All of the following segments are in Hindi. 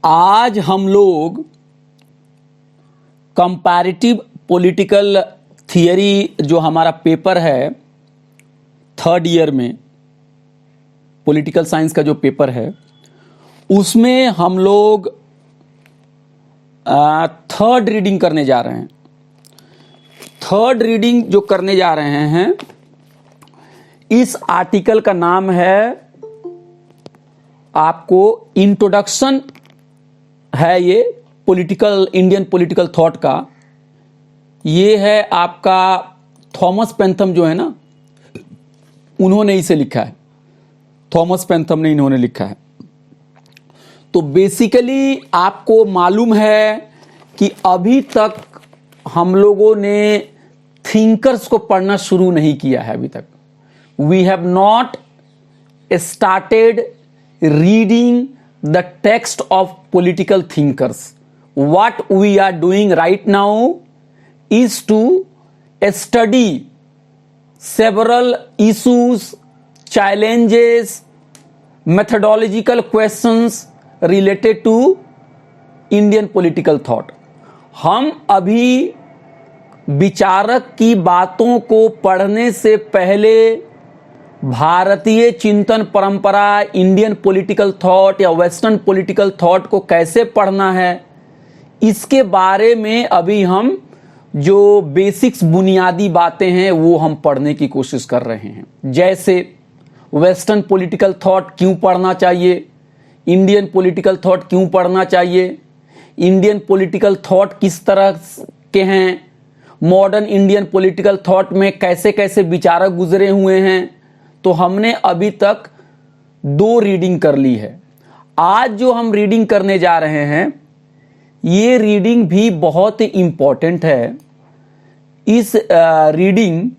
आज हम लोग कंपैरेटिव पॉलिटिकल थियरी जो हमारा पेपर है थर्ड ईयर में, पॉलिटिकल साइंस का जो पेपर है उसमें हम लोग थर्ड रीडिंग करने जा रहे हैं। थर्ड रीडिंग जो करने जा रहे हैं, इस आर्टिकल का नाम है, आपको इंट्रोडक्शन है ये पॉलिटिकल, इंडियन पॉलिटिकल थॉट का। ये है आपका थॉमस पेंथम जो है ना, उन्होंने इसे लिखा है। थॉमस पेंथम ने इन्होंने लिखा है। तो बेसिकली आपको मालूम है कि अभी तक हम लोगों ने थिंकर्स को पढ़ना शुरू नहीं किया है अभी तक। We have not started reading the text of political thinkers. What we are doing right now is to study several issues, challenges, methodological questions related to Indian political thought। हम अभी विचारक की बातों को पढ़ने से पहले भारतीय चिंतन परंपरा, इंडियन पॉलिटिकल थॉट या वेस्टर्न पॉलिटिकल थॉट को कैसे पढ़ना है, इसके बारे में अभी हम जो बेसिक्स, बुनियादी बातें हैं वो हम पढ़ने की कोशिश कर रहे हैं। जैसे वेस्टर्न पॉलिटिकल थॉट क्यों पढ़ना चाहिए, इंडियन पॉलिटिकल थॉट क्यों पढ़ना चाहिए, इंडियन पॉलिटिकल थॉट किस तरह के हैं, मॉडर्न इंडियन पॉलिटिकल थॉट में कैसे कैसे विचारक गुजरे हुए हैं। तो हमने अभी तक 2 रीडिंग कर ली है। आज जो हम रीडिंग करने जा रहे हैं, ये रीडिंग भी बहुत ही इंपॉर्टेंट है। इस रीडिंग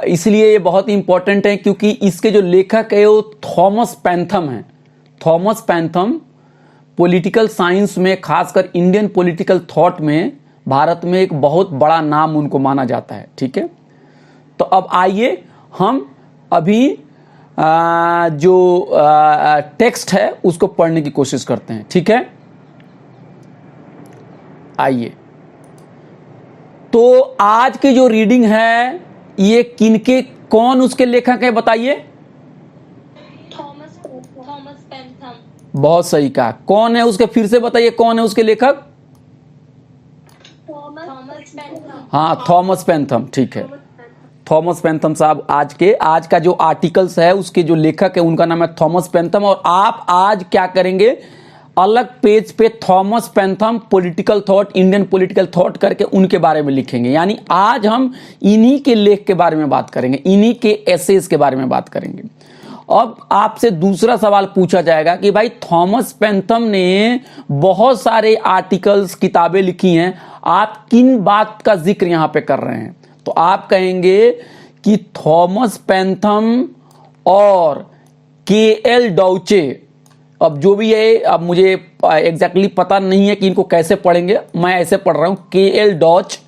इसलिए ये बहुत इंपॉर्टेंट है क्योंकि इसके जो लेखक है वो थॉमस पेंथम है। थॉमस पेंथम पॉलिटिकल साइंस में, खासकर इंडियन पॉलिटिकल थॉट में भारत में एक बहुत बड़ा नाम उनको माना जाता है। ठीक है, तो अब आइए हम अभी जो टेक्स्ट है उसको पढ़ने की कोशिश करते हैं। ठीक है, आइए। तो आज की जो रीडिंग है ये किनके, कौन उसके लेखक है बताइए? थॉमस पेंथम। बहुत सही कहा। कौन है उसके, फिर से बताइए कौन है उसके लेखक? थॉमस पेंथम। हाँ, थॉमस पेंथम। ठीक है, थॉमस पेंथम साहब आज का जो आर्टिकल्स है उसके जो लेखक है उनका नाम है थॉमस पेंथम। और आप आज क्या करेंगे, अलग पेज पे Thomas Pantham political thought, Indian political thought करके उनके बारे में लिखेंगे। यानी आज हम इन्हीं के लेख के बारे में बात करेंगे, इन्हीं के एसेज के बारे में बात करेंगे। अब आपसे दूसरा सवाल पूछा जाएगा कि भाई थॉमस पेंथम ने बहुत सारे आर्टिकल्स, किताबें लिखी हैं, आप किन बात का जिक्र यहां पे कर रहे हैं? तो आप कहेंगे कि थॉमस पेंथम और के.एल. डाउचे। अब जो भी है, अब मुझे एग्जैक्टली पता नहीं है कि इनको कैसे पढ़ेंगे, मैं ऐसे पढ़ रहा हूं, के.एल. डॉच।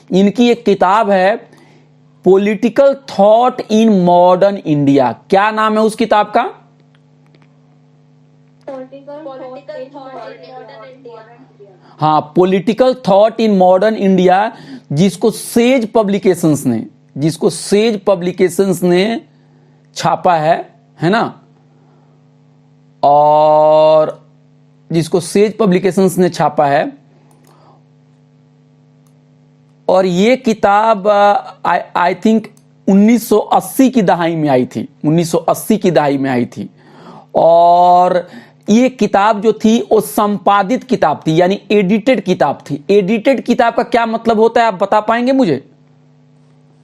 इनकी एक किताब है political thought in modern India. क्या नाम है उस किताब का? हाँ, political thought in modern India, जिसको सेज पब्लिकेशंस ने छापा है ना, और जिसको सेज पब्लिकेशंस ने छापा है। और ये किताब आई थिंक 1980 की दहाई में आई थी, 1980 की दहाई में आई थी। और ये किताब जो थी वो संपादित किताब थी, यानी एडिटेड किताब थी। एडिटेड किताब का क्या मतलब होता है, आप बता पाएंगे मुझे?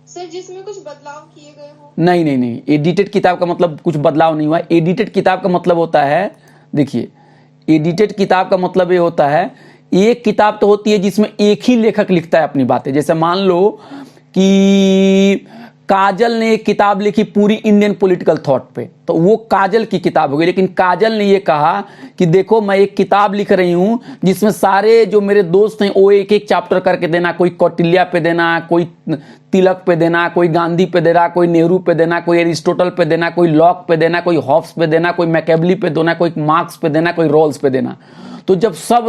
सर, जिसमें कुछ बदलाव किए गए हो। नहीं, एडिटेड किताब का मतलब कुछ बदलाव नहीं हुआ। एडिटेड किताब का मतलब होता है, देखिए, एडिटेड किताब का मतलब ये होता है, एक किताब तो होती है जिसमें एक ही लेखक लिखता है अपनी बातें। जैसे मान लो कि काजल ने एक किताब लिखी पूरी इंडियन पॉलिटिकल थॉट पे, तो वो काजल की किताब हो गई। लेकिन काजल ने ये कहा कि देखो मैं एक किताब लिख रही हूं जिसमें सारे जो मेरे दोस्त हैं वो एक एक चैप्टर करके देना, कोई कौटिल्य पे देना, कोई तिलक पे देना, कोई गांधी पे देना, कोई नेहरू पे देना, कोई एरिस्टोटल पे देना, कोई लॉक पे देना, कोई हॉब्स पे देना, कोई मैकेबली पे देना, कोई मार्क्स पे देना, कोई रॉल्स पे देना। तो जब सब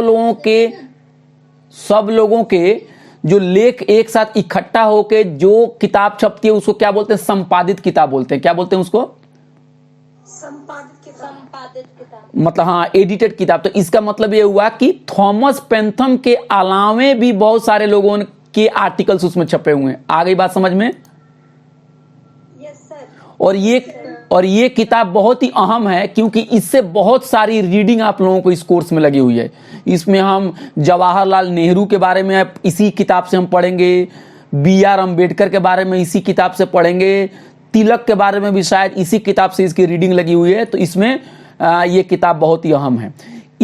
लोगों के जो लेख एक साथ इकट्ठा होके जो किताब छपती है उसको क्या बोलते हैं? संपादित किताब बोलते हैं। क्या बोलते हैं उसको? संपादित किताब। मतलब हाँ, एडिटेड किताब। तो इसका मतलब ये हुआ कि थॉमस पेंथम के अलावे भी बहुत सारे लोगों के आर्टिकल्स उसमें छपे हुए हैं। आ गई बात समझ में? Yes sir. और ये किताब बहुत ही अहम है क्योंकि इससे बहुत सारी रीडिंग आप लोगों को इस कोर्स में लगी हुई है। इसमें हम जवाहरलाल नेहरू के बारे में इसी किताब से हम पढ़ेंगे, BR अम्बेडकर के बारे में इसी किताब से पढ़ेंगे, तिलक के बारे में भी शायद इसी किताब से इसकी रीडिंग लगी हुई है। तो इसमें ये किताब बहुत ही अहम है।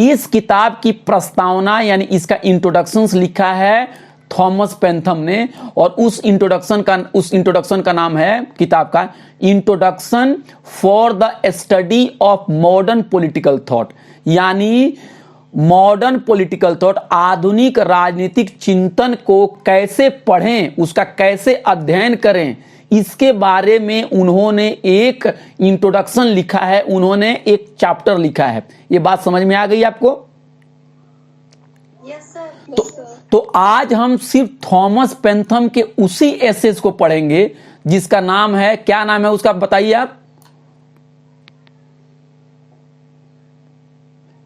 इस किताब की प्रस्तावना यानी इसका इंट्रोडक्शन लिखा है थॉमस पेंथम ने, और उस इंट्रोडक्शन का नाम है किताब का introduction for the study of modern political thought. यानी मॉडर्न पॉलिटिकल थॉट, आधुनिक राजनीतिक चिंतन को कैसे पढ़ें, उसका कैसे अध्ययन करें, इसके बारे में उन्होंने एक इंट्रोडक्शन लिखा है, उन्होंने एक चैप्टर लिखा है। ये बात समझ में आ गई आपको? Yes sir. तो आज हम सिर्फ थॉमस पेंथम के उसी एसेज को पढ़ेंगे जिसका नाम है, क्या नाम है उसका बताइए आप,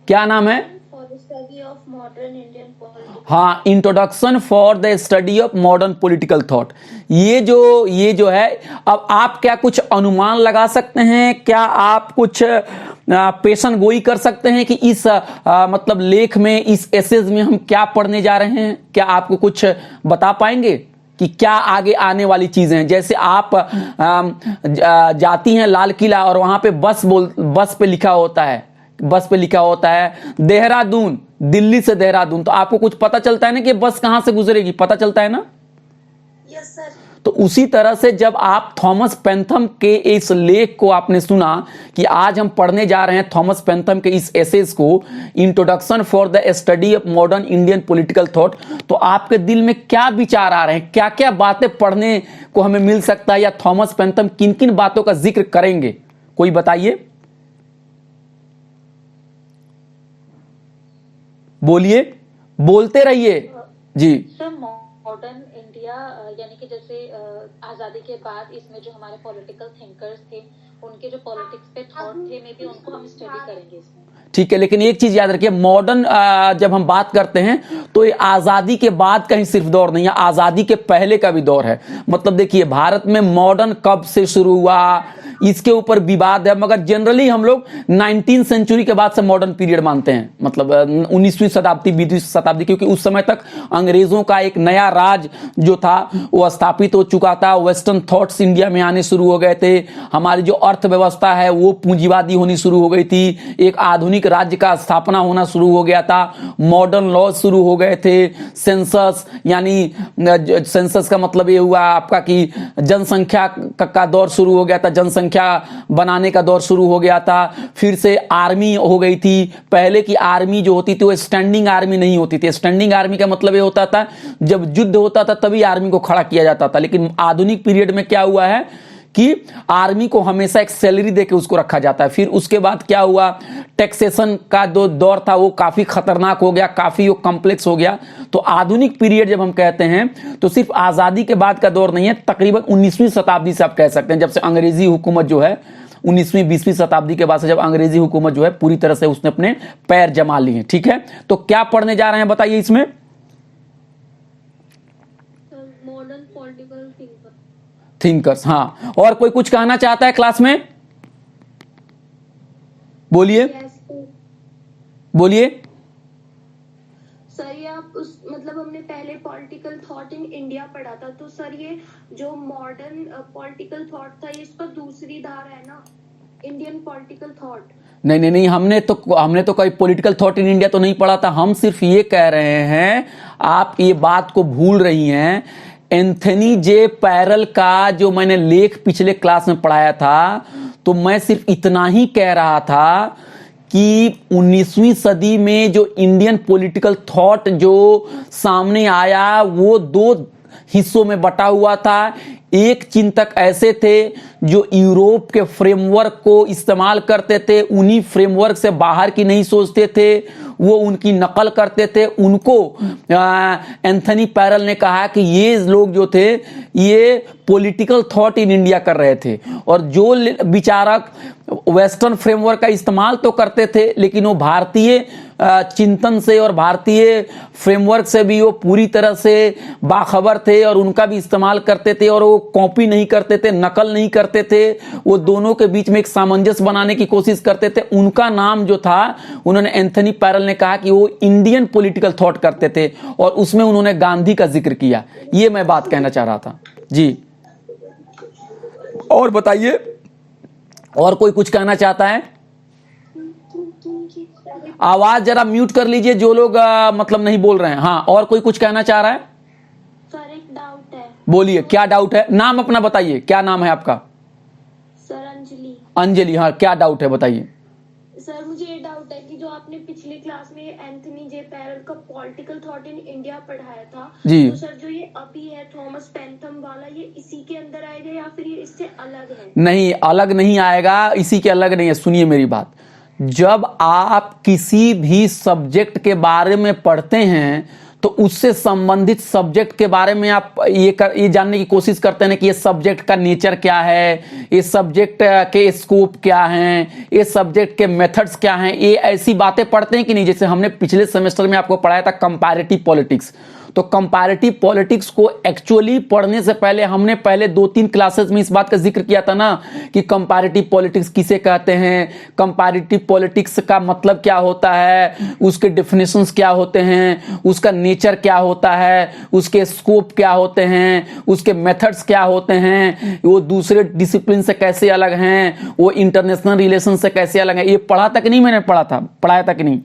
क्या नाम है? Study of modern Indian politics. हाँ, introduction for the study of modern political thought. ये जो है, अब आप क्या कुछ अनुमान लगा सकते हैं? क्या आप कुछ पेशन गोई कर सकते हैं कि इस मतलब लेख में, इस एसेज में हम क्या पढ़ने जा रहे हैं? क्या आपको कुछ बता पाएंगे कि क्या आगे आने वाली चीजें हैं? जैसे आप जाती हैं लाल किला और वहां पे बस पे लिखा होता है देहरादून, दिल्ली से देहरादून, तो आपको कुछ पता चलता है ना कि बस कहां से गुजरेगी, पता चलता है ना? Yes sir. तो उसी तरह से जब आप थॉमस पेंथम के इस लेख को आपने सुना कि आज हम पढ़ने जा रहे हैं थॉमस पेंथम के इस एसेज को, introduction for the study of modern Indian political thought, तो आपके दिल में क्या विचार आ रहे हैं? क्या क्या बातें पढ़ने को हमें मिल सकता है, या थॉमस पेंथम किन किन बातों का जिक्र करेंगे? कोई बताइए, बोलिए, बोलते रहिए जी। सर मॉडर्न इंडिया यानी कि जैसे आजादी के बाद इसमें जो हमारे पॉलिटिकल थिंकर्स थे, उनके जो पॉलिटिक्स पे थॉट थे, मे बी उनको हम स्टडी करेंगे इसमें। ठीक है, लेकिन एक चीज याद रखिए, मॉडर्न जब हम बात करते हैं तो ये आजादी के बाद का ही सिर्फ दौर नहीं है, आजादी के पहले का भी दौर है। मतलब देखिए, भारत में मॉडर्न कब से शुरू हुआ इसके ऊपर विवाद है, मगर जनरली हम लोग 19वीं सेंचुरी के बाद से मॉडर्न पीरियड मानते हैं। मतलब 19वीं शताब्दी, 20वीं शताब्दी, क्योंकि उस समय तक अंग्रेजों का एक नया राज जो था वो स्थापित हो चुका था। वेस्टर्न थॉट्स इंडिया में आने शुरू हो गए थे, हमारी जो अर्थव्यवस्था है वो पूंजीवादी होनी शुरू हो गई थी, एक आधुनिक राज्य का स्थापना होना शुरू हो गया था, मॉडर्न लॉज शुरू हो गए थे, सेंसस, यानी सेंसस का मतलब ये हुआ आपका कि जनसंख्या का दौर शुरू हो गया था, जनसंख्या बनाने का दौर शुरू हो गया था। फिर से आर्मी हो गई थी। पहले की आर्मी जो होती थी वो स्टैंडिंग आर्मी नहीं होती थी। स्टैंडिंग आर्मी का मतलब ये होता था जब युद्ध होता था तभी आर्मी को खड़ा किया जाता था। लेकिन आधुनिक पीरियड में क्या हुआ है कि आर्मी को हमेशा एक सैलरी देके उसको रखा जाता है। फिर उसके बाद क्या हुआ, टैक्सेशन का जो दौर था वो काफी खतरनाक हो गया, काफी वो कॉम्प्लेक्स हो गया। तो आधुनिक पीरियड जब हम कहते हैं तो सिर्फ आजादी के बाद का दौर नहीं है, तकरीबन 19वीं शताब्दी से आप कह सकते हैं, जब से अंग्रेजी हुकूमत जो है 19वीं 20वीं शताब्दी के बाद से जब अंग्रेजी हुकूमत जो है पूरी तरह से उसने अपने पैर जमा लिए। ठीक है, तो क्या पढ़ने जा रहे हैं बताइए इसमें? Modern political thinkers. हाँ, और कोई कुछ कहना चाहता है क्लास में? बोलिए बोलिए। सर ये आप उस मतलब हमने पहले पॉलिटिकल थॉट इन इंडिया पढ़ा था, तो सर ये जो मॉडर्न पॉलिटिकल थॉट था ये इसका दूसरी धार है ना, इंडियन पॉलिटिकल थॉट। नहीं, हमने तो कोई पॉलिटिकल थॉट इन इंडिया तो नहीं पढ़ा था। हम सिर्फ ये कह रहे हैं, आप ये बात को भूल रही हैं एंथनी जे पैरल का जो मैंने लेख पिछले क्लास में पढ़ाया था, तो मैं सिर्फ इतना ही कह रहा था कि 19वीं सदी में जो इंडियन पॉलिटिकल थॉट जो सामने आया वो दो हिस्सों में बटा हुआ था। एक चिंतक ऐसे थे जो यूरोप के फ्रेमवर्क को इस्तेमाल करते थे, उन्हीं फ्रेमवर्क से बाहर की नहीं सोचते थे, वो उनकी नकल करते थे। उनको एंथनी पैरल ने कहा कि ये लोग जो थे ये पॉलिटिकल थॉट इन इंडिया कर रहे थे, और जो विचारक वेस्टर्न फ्रेमवर्क का इस्तेमाल तो करते थे लेकिन वो भारतीय चिंतन से और भारतीय फ्रेमवर्क से भी वो पूरी तरह से बाखबर थे और उनका भी इस्तेमाल करते थे, और वो कॉपी नहीं करते थे, नकल नहीं करते थे, वो दोनों के बीच में एक सामंजस्य बनाने की कोशिश करते थे। उनका नाम जो था, उन्होंने एंथनी पैरल ने कहा कि वो इंडियन पॉलिटिकल थॉट करते थे, और उसमें उन्होंने गांधी का जिक्र किया। ये मैं बात कहना चाह रहा था जी। और बताइए, और कोई कुछ कहना चाहता है? आवाज जरा म्यूट कर लीजिए जो लोग मतलब नहीं बोल रहे हैं। हाँ, और कोई कुछ कहना चाह रहा है? सर एक डाउट है। बोलिए, क्या डाउट है? नाम अपना बताइए, क्या नाम है आपका? सर अंजलि। अंजलि, हाँ, क्या डाउट है बताइए। सर मुझे ये डाउट है कि जो आपने पिछली क्लास में एंथनी जे पैरल का पॉलिटिकल थॉट इन इंडिया पढ़ाया था, जी। तो सर जो ये अभी है थॉमस पेंथम वाला, ये इसी के अंदर आएगा या फिर ये इससे अलग है? नहीं, अलग नहीं आएगा, इसी के अलग नहीं है। सुनिए मेरी बात, जब आप किसी भी सब्जेक्ट के बारे में पढ़ते हैं तो उससे संबंधित सब्जेक्ट के बारे में आप ये जानने की कोशिश करते हैं कि ये सब्जेक्ट का नेचर क्या है, ये सब्जेक्ट के स्कोप क्या हैं, ये सब्जेक्ट के मेथड्स क्या हैं। ये ऐसी बातें पढ़ते हैं कि नहीं? जैसे हमने पिछले सेमेस्टर में आपको पढ़ाया था कंपैरेटिव पॉलिटिक्स, तो कंपैरेटिव पॉलिटिक्स को एक्चुअली पढ़ने से पहले हमने पहले 2-3 क्लासेस में इस बात का जिक्र किया था ना कि कंपैरेटिव पॉलिटिक्स किसे कहते हैं, कंपैरेटिव पॉलिटिक्स का मतलब क्या होता है, उसके डेफिनेशंस क्या होते हैं, उसका नेचर क्या होता है, उसके स्कोप क्या होते हैं, उसके मेथड्स क्या होते हैं, वो दूसरे डिसिप्लिन से कैसे अलग हैं, वो इंटरनेशनल रिलेशन से कैसे अलग हैं। ये पढ़ा तक नहीं, मैंने पढ़ाया तक नहीं।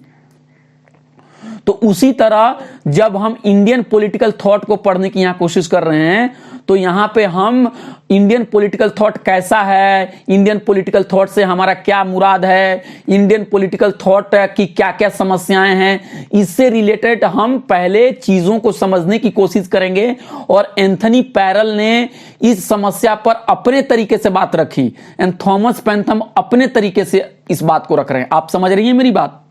तो उसी तरह जब हम इंडियन पॉलिटिकल थॉट को पढ़ने की यहां कोशिश कर रहे हैं, तो यहां पे हम इंडियन पॉलिटिकल थॉट कैसा है, इंडियन पॉलिटिकल थॉट से हमारा क्या मुराद है, इंडियन पॉलिटिकल थॉट की क्या क्या समस्याएं हैं, इससे रिलेटेड हम पहले चीजों को समझने की कोशिश करेंगे। और एंथनी पैरल ने इस समस्या पर अपने तरीके से बात रखी, एंड थॉमस पेंथम अपने तरीके से इस बात को रख रहे हैं। आप समझ रही हैं मेरी बात?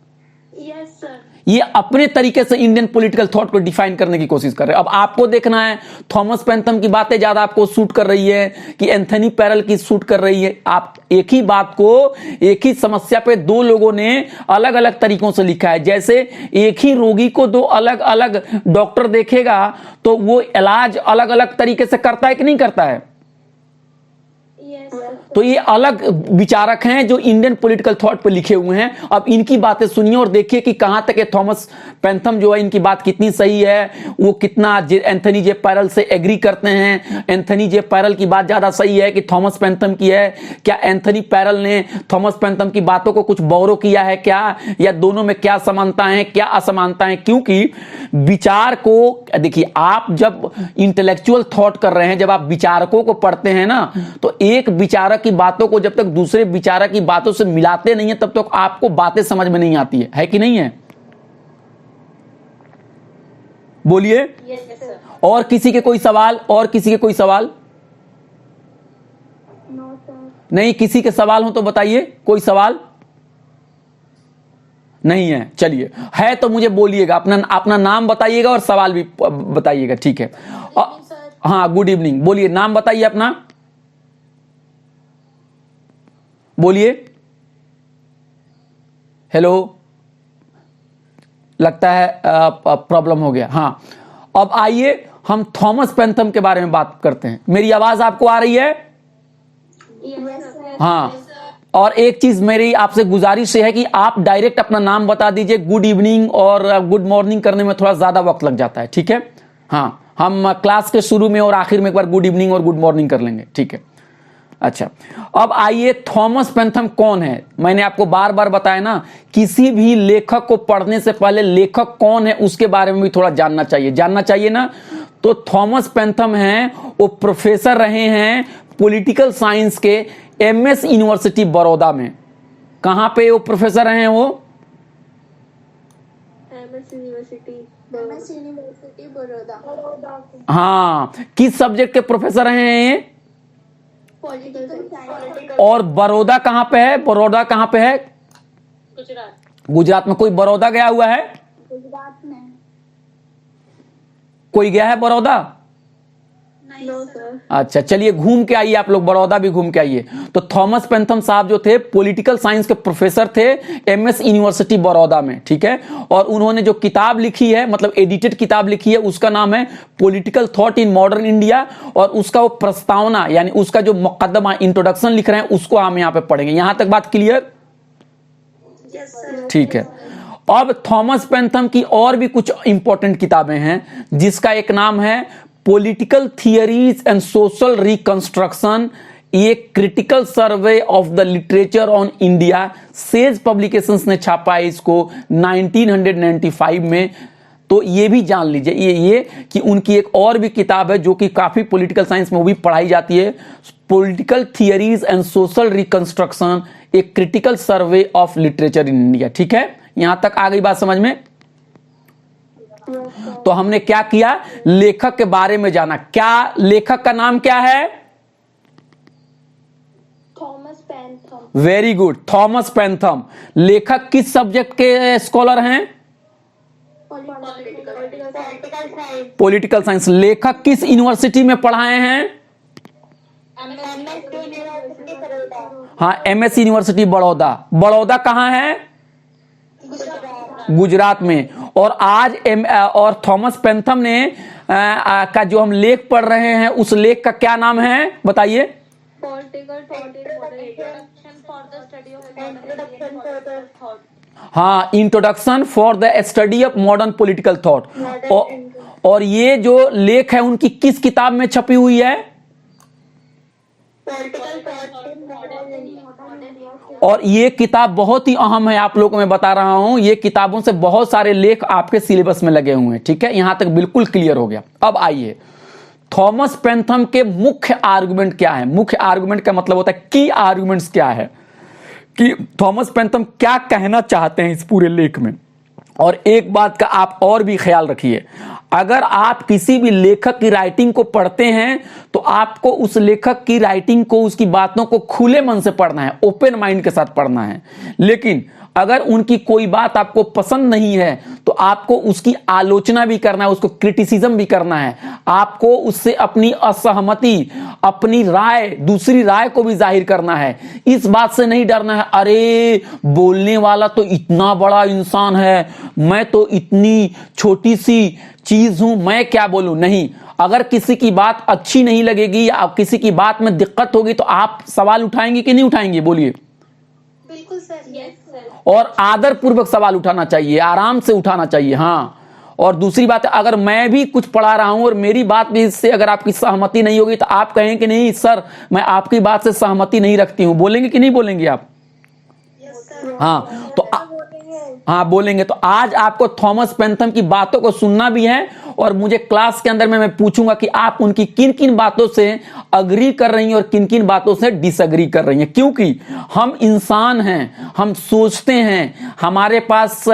Yes sir. ये अपने तरीके से इंडियन पॉलिटिकल थॉट को डिफाइन करने की कोशिश कर रहे हैं। अब आपको देखना है थॉमस पेंथम की बातें ज्यादा आपको सूट कर रही है कि एंथनी पैरल की सूट कर रही है। आप एक ही बात को, एक ही समस्या पे दो लोगों ने अलग अलग तरीकों से लिखा है। जैसे एक ही रोगी को दो अलग अलग डॉक्टर देखेगा तो वो इलाज अलग अलग तरीके से करता है कि नहीं करता है? यस। तो ये अलग विचारक हैं जो इंडियन पॉलिटिकल थॉट पे लिखे हुए हैं। अब इनकी बातें सुनिए और देखिए कि कहां तक थॉमस पेंथम जो है इनकी बात कितनी सही है, वो कितना एंथनी जे पैरल से एग्री करते हैं। एंथनी जे पैरल की बात ज्यादा सही है कि थॉमस पेंथम की है? क्या एंथनी पैरल ने थॉमस पेंथम की बातों को कुछ बोरो किया है क्या, या दोनों में क्या समानताएं क्या असमानताएं? क्योंकि विचार को देखिए, आप जब इंटेलेक्चुअल थॉट कर रहे हैं, जब आप विचारकों को पढ़ते हैं ना, तो एक विचारक की बातों को जब तक दूसरे विचारक की बातों से मिलाते नहीं है तब तक आपको बातें समझ में नहीं आती है कि नहीं है? बोलिए। Yes sir. और किसी के कोई सवाल? और किसी के कोई सवाल? No sir. नहीं, किसी के सवाल हो तो बताइए। कोई सवाल नहीं है? चलिए, है तो मुझे बोलिएगा, अपना नाम बताइएगा और सवाल भी बताइएगा, ठीक है? हाँ, गुड इवनिंग। बोलिए, नाम बताइए अपना, बोलिए। हेलो, लगता है प्रॉब्लम हो गया। हाँ, अब आइए हम थॉमस पेंथम के बारे में बात करते हैं। मेरी आवाज आपको आ रही है? हाँ, और एक चीज मेरी आपसे गुजारिश है कि आप डायरेक्ट अपना नाम बता दीजिए। गुड इवनिंग और गुड मॉर्निंग करने में थोड़ा ज्यादा वक्त लग जाता है, ठीक है? हाँ, हम क्लास के शुरू में और आखिर में एक बार गुड इवनिंग और गुड मॉर्निंग कर लेंगे, ठीक है? अच्छा, अब आइए, थॉमस पेंथम कौन है? मैंने आपको बार बार बताया ना, किसी भी लेखक को पढ़ने से पहले लेखक कौन है उसके बारे में भी थोड़ा जानना चाहिए ना। तो थॉमस पेंथम हैं, वो प्रोफेसर रहे हैं पॉलिटिकल साइंस के एमएस यूनिवर्सिटी बड़ौदा में। कहां पे वो प्रोफेसर रहे हैं वो? MS university Baroda. हाँ, किस सब्जेक्ट के प्रोफेसर रहे हैं ये? पॉलिटिकल। और बड़ौदा कहां पे है? बड़ौदा कहां पे है? गुजरात। गुजरात में। कोई बड़ौदा गया हुआ है? गुजरात में। कोई गया है बड़ौदा? No sir. अच्छा, चलिए घूम के आइए, आप लोग बड़ौदा भी घूम के आइए। तो थॉमस पेंथम साहब जो थे पॉलिटिकल साइंस के प्रोफेसर थे एमएस यूनिवर्सिटी बड़ौदा में, ठीक है। और उन्होंने जो किताब लिखी है, मतलब एडिटेड किताब लिखी है, उसका नाम है political thought in modern India. और उसका वो प्रस्तावना यानी उसका जो मुकदमा इंट्रोडक्शन लिख रहे हैं उसको हम यहां पे पढ़ेंगे। यहां तक बात क्लियर? Yes sir. ठीक है। अब थॉमस पेंथम की और भी कुछ इंपॉर्टेंट किताबें हैं, जिसका एक नाम है political theories and social reconstruction, ये critical survey of the literature on India. Sage publications ने छापा है इसको 1995 में। तो ये भी जान लीजिए ये कि उनकी एक और भी किताब है जो कि काफी पॉलिटिकल साइंस में वो भी पढ़ाई जाती है, political theories and social reconstruction, a critical survey of literature in India. ठीक है, यहां तक आ गई बात समझ में? तो हमने क्या किया, लेखक के बारे में जाना। क्या लेखक का नाम क्या है? Thomas Pantham. Very good, Thomas Pantham. लेखक किस सब्जेक्ट के स्कॉलर हैं? Political science. लेखक किस यूनिवर्सिटी में पढ़ाए हैं? हाँ, एमएस यूनिवर्सिटी बड़ौदा। बड़ौदा कहां है? गुजरात में। और आज और थॉमस पेंथम ने का जो हम लेख पढ़ रहे हैं उस लेख का क्या नाम है बताइए? Political thought in modern India for the study of modern thought. हाँ, introduction for the study of modern political thought. और ये जो लेख है उनकी किस किताब में छपी हुई है? और ये किताब बहुत ही अहम है, आप लोगों को मैं बता रहा हूं। ये किताबों से बहुत सारे लेख आपके सिलेबस में लगे हुए हैं। ठीक है, यहां तक बिल्कुल क्लियर हो गया। अब आइए, थॉमस पेंथम के मुख्य आर्गुमेंट क्या है? मुख्य आर्गुमेंट का मतलब होता है की आर्गुमेंट्स क्या है, कि थॉमस पेंथम क्या कहना चाहते हैं इस पूरे लेख में। और एक बात का आप और भी ख्याल रखिए, अगर आप किसी भी लेखक की राइटिंग को पढ़ते हैं तो आपको उस लेखक की राइटिंग को, उसकी बातों को खुले मन से पढ़ना है, ओपन माइंड के साथ पढ़ना है। लेकिन अगर उनकी कोई बात आपको पसंद नहीं है तो आपको उसकी आलोचना भी करना है, उसको क्रिटिसिज्म भी करना है। आपको उससे अपनी असहमति, अपनी राय, दूसरी राय को भी जाहिर करना है। इस बात से नहीं डरना है, अरे बोलने वाला तो इतना बड़ा इंसान है, मैं तो इतनी छोटी सी चीज हूं, मैं क्या बोलूं। नहीं, अगर किसी की बात अच्छी नहीं लगेगी या किसी की बात में दिक्कत होगी तो आप सवाल उठाएंगे कि नहीं उठाएंगे? बोलिए। बिल्कुल सर। Yes sir. और आदर पूर्वक सवाल उठाना चाहिए, आराम से उठाना चाहिए। हाँ, और दूसरी बात है, अगर मैं भी कुछ पढ़ा रहा हूं और मेरी बात भी इससे अगर आपकी सहमति नहीं होगी तो आप कहेंगे कि नहीं सर, मैं आपकी बात से सहमति नहीं रखती हूं। बोलेंगे कि नहीं बोलेंगे आप? Yes sir. हाँ, तो हाँ बोलेंगे। तो आज आपको थॉमस पेंथम की बातों को सुनना भी है और मुझे क्लास के अंदर में मैं पूछूंगा कि आप उनकी किन किन बातों से अग्री कर रही हैं और किन किन बातों से डिसअग्री कर रही हैं। क्योंकि हम इंसान हैं, हम सोचते हैं, हमारे पास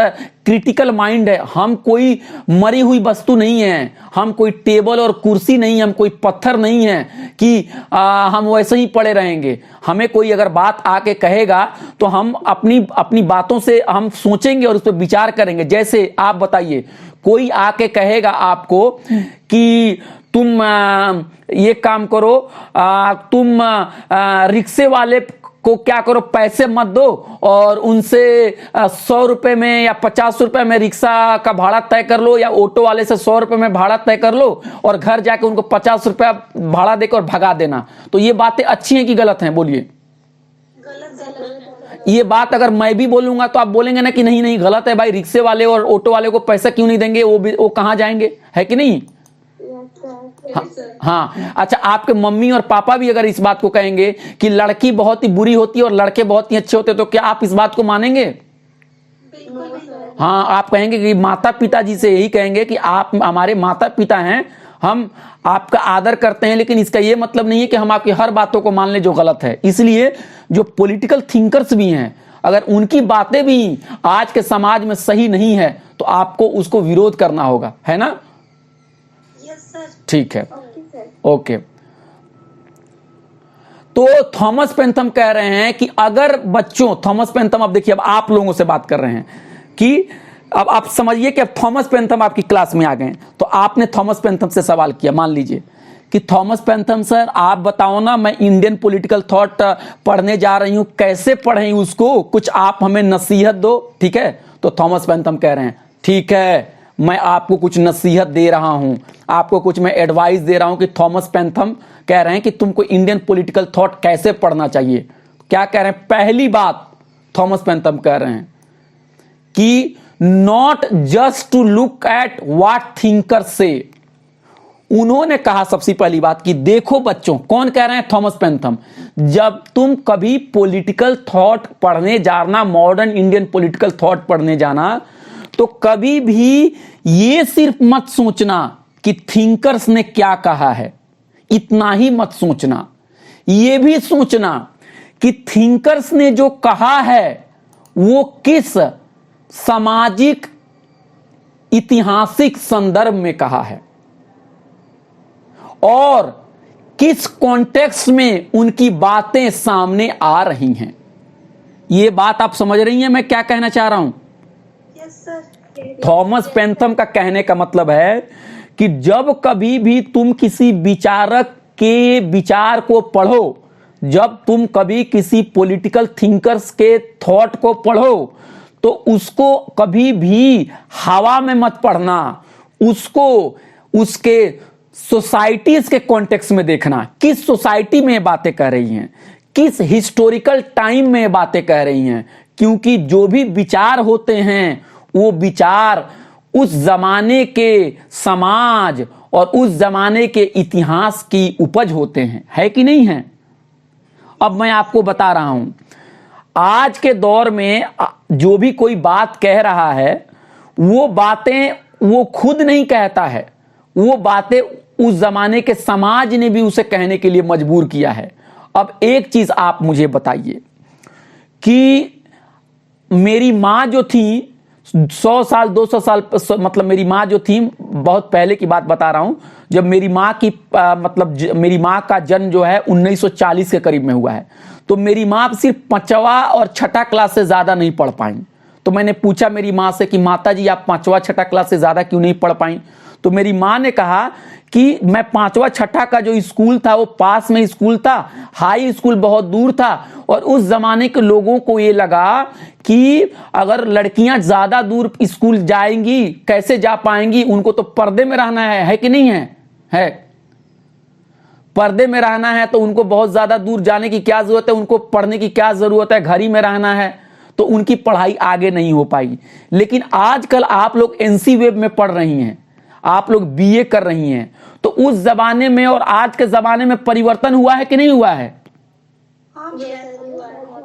क्रिटिकल माइंड है। हम कोई मरी हुई वस्तु नहीं है, हम कोई टेबल और कुर्सी नहीं, हम कोई पत्थर नहीं है कि हम वैसे ही पड़े रहेंगे। हमें कोई अगर बात आके कहेगा तो हम अपनी बातों से हम सोचेंगे और उस पर विचार करेंगे। जैसे आप बताइए, कोई आके कहेगा आपको कि तुम ये काम करो, तुम रिक्शे वाले को क्या करो, पैसे मत दो और उनसे 100 रुपए में या 50 रुपए में रिक्शा का भाड़ा तय कर लो, या ऑटो वाले से 100 रुपए में भाड़ा तय कर लो और घर जाके उनको 50 रुपया भाड़ा देकर भगा देना। तो ये बातें अच्छी हैं कि गलत हैं? बोलिए। ये बात अगर मैं भी बोलूंगा तो आप बोलेंगे ना कि नहीं नहीं गलत है भाई, रिक्शे वाले और ऑटो वाले को पैसा क्यों नहीं देंगे, वो कहां जाएंगे, है कि नहीं? हाँ, अच्छा, आपके मम्मी और पापा भी अगर इस बात को कहेंगे कि लड़की बहुत ही बुरी होती है और लड़के बहुत ही अच्छे होते हैं, तो क्या आप इस बात को मानेंगे? बिल्कुल। हाँ, आप कहेंगे कि माता पिता जी से यही कहेंगे कि आप हमारे माता पिता हैं, हम आपका आदर करते हैं, लेकिन इसका यह मतलब नहीं है कि हम आपकी हर बातों को मान लें जो गलत है। इसलिए जो पॉलिटिकल थिंकर्स भी हैं, अगर उनकी बातें भी आज के समाज में सही नहीं है तो आपको उसको विरोध करना होगा, है ना? Yes sir. ठीक है, ओके सर। ओके। तो थॉमस पेंथम कह रहे हैं कि अगर बच्चों, थॉमस पेंथम, अब देखिए, अब आप लोगों से बात कर रहे हैं कि अब आप समझिए कि अब थॉमस पेंथम आपकी क्लास में आ गए, तो आपने थॉमस पेंथम से सवाल किया, मान लीजिए कि थॉमस पेंथम सर आप बताओ ना, मैं इंडियन पॉलिटिकल थॉट पढ़ने जा रही हूं, कैसे पढ़ें उसको, कुछ आप हमें नसीहत दो, ठीक है? तो थॉमस पेंथम कह रहे हैं ठीक है, मैं आपको कुछ नसीहत दे रहा हूं, आपको कुछ मैं एडवाइस दे रहा हूं कि थॉमस पेंथम कह रहे हैं कि तुमको इंडियन पॉलिटिकल थॉट कैसे पढ़ना चाहिए। क्या कह रहे हैं? पहली बात थॉमस पेंथम कह रहे हैं कि not just to look at what thinkers से। उन्होंने कहा सबसे पहली बात कि देखो बच्चों, कौन कह रहे हैं? थॉमस पेंथम। जब तुम कभी पॉलिटिकल थॉट पढ़ने जाना, मॉडर्न इंडियन पॉलिटिकल थॉट पढ़ने जाना, तो कभी भी ये सिर्फ मत सोचना कि थिंकर्स ने क्या कहा है, इतना ही मत सोचना। ये भी सोचना कि थिंकर्स ने जो कहा है वो किस सामाजिक ऐतिहासिक संदर्भ में कहा है और किस कॉन्टेक्स्ट में उनकी बातें सामने आ रही हैं। ये बात आप समझ रही हैं मैं क्या कहना चाह रहा हूं? Yes sir. थॉमस पेंथम का कहने का मतलब है कि जब कभी भी तुम किसी विचारक के विचार को पढ़ो, जब तुम कभी किसी पॉलिटिकल थिंकर्स के थॉट को पढ़ो, तो उसको कभी भी हवा में मत पढ़ना, उसको उसके सोसाइटीज के कॉन्टेक्स्ट में देखना, किस सोसाइटी में बातें कह रही हैं, किस हिस्टोरिकल टाइम में बातें कह रही हैं। क्योंकि जो भी विचार होते हैं वो विचार उस जमाने के समाज और उस जमाने के इतिहास की उपज होते हैं, है कि नहीं है? अब मैं आपको बता रहा हूं, आज के दौर में जो भी कोई बात कह रहा है, वो बातें वो खुद नहीं कहता है, वो बातें उस जमाने के समाज ने भी उसे कहने के लिए मजबूर किया है। अब एक चीज आप मुझे बताइए कि मेरी मां जो थी 100 साल 200 साल, मतलब मेरी माँ जो थी, बहुत पहले की बात बता रहा हूं, जब मेरी माँ की मेरी माँ का जन्म जो है 1940 के करीब में हुआ है, तो मेरी माँ सिर्फ 5वां और 6ठा क्लास से ज्यादा नहीं पढ़ पाई। तो मैंने पूछा मेरी माँ से कि माता जी आप 5वां 6ठा क्लास से ज्यादा क्यों नहीं पढ़ पाई? तो मेरी माँ ने कहा कि मैं 5वां 6ठा का जो स्कूल था वो पास में स्कूल था, हाई स्कूल बहुत दूर था, और उस जमाने के लोगों को ये लगा कि अगर लड़कियां ज्यादा दूर स्कूल जाएंगी कैसे जा पाएंगी, उनको तो पर्दे में रहना है कि नहीं है पर्दे में रहना है, तो उनको बहुत ज्यादा दूर जाने की क्या जरूरत है, उनको पढ़ने की क्या जरूरत है, घर ही में रहना है, तो उनकी पढ़ाई आगे नहीं हो पाई। लेकिन आजकल आप लोग एनसी वेब में पढ़ रही हैं, आप लोग बीए कर रही हैं, तो उस जमाने में और आज के जमाने में परिवर्तन हुआ है कि नहीं हुआ है?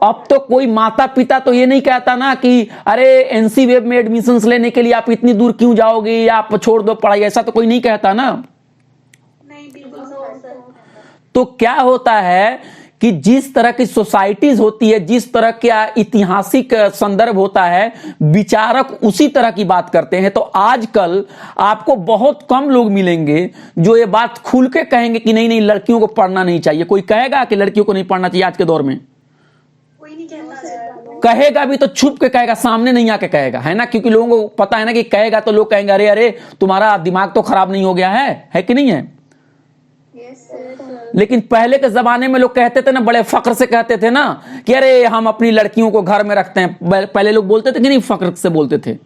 अब तो कोई माता पिता तो ये नहीं कहता ना कि अरे एनसी वेब में एडमिशंस लेने के लिए आप इतनी दूर क्यों जाओगे या आप छोड़ दो पढ़ाई, ऐसा तो कोई नहीं कहता ना। नहीं, बिल्कुल सर। तो क्या होता है कि जिस तरह की सोसाइटीज होती है, जिस तरह का ऐतिहासिक संदर्भ होता है, विचारक उसी तरह की बात करते हैं। तो आजकल आपको बहुत कम लोग मिलेंगे जो ये बात खुल के कहेंगे कि नहीं नहीं लड़कियों को पढ़ना नहीं चाहिए। कोई कहेगा कि लड़कियों को नहीं पढ़ना चाहिए आज के दौर में? कोई नहीं कहता। कहेगा भी तो छुप के कहेगा, सामने नहीं आके कहेगा, है ना? क्योंकि लोगों को पता है ना कि कहेगा तो लोग कहेंगे अरे अरे तुम्हारा दिमाग तो खराब नहीं हो गया है कि नहीं है? लेकिन पहले के जमाने में लोग कहते थे ना, बड़े फक्र से कहते थे ना कि अरे हम अपनी लड़कियों को घर में रखते हैं। पहले लोग बोलते थे कि नहीं, फक्र से बोलते थे,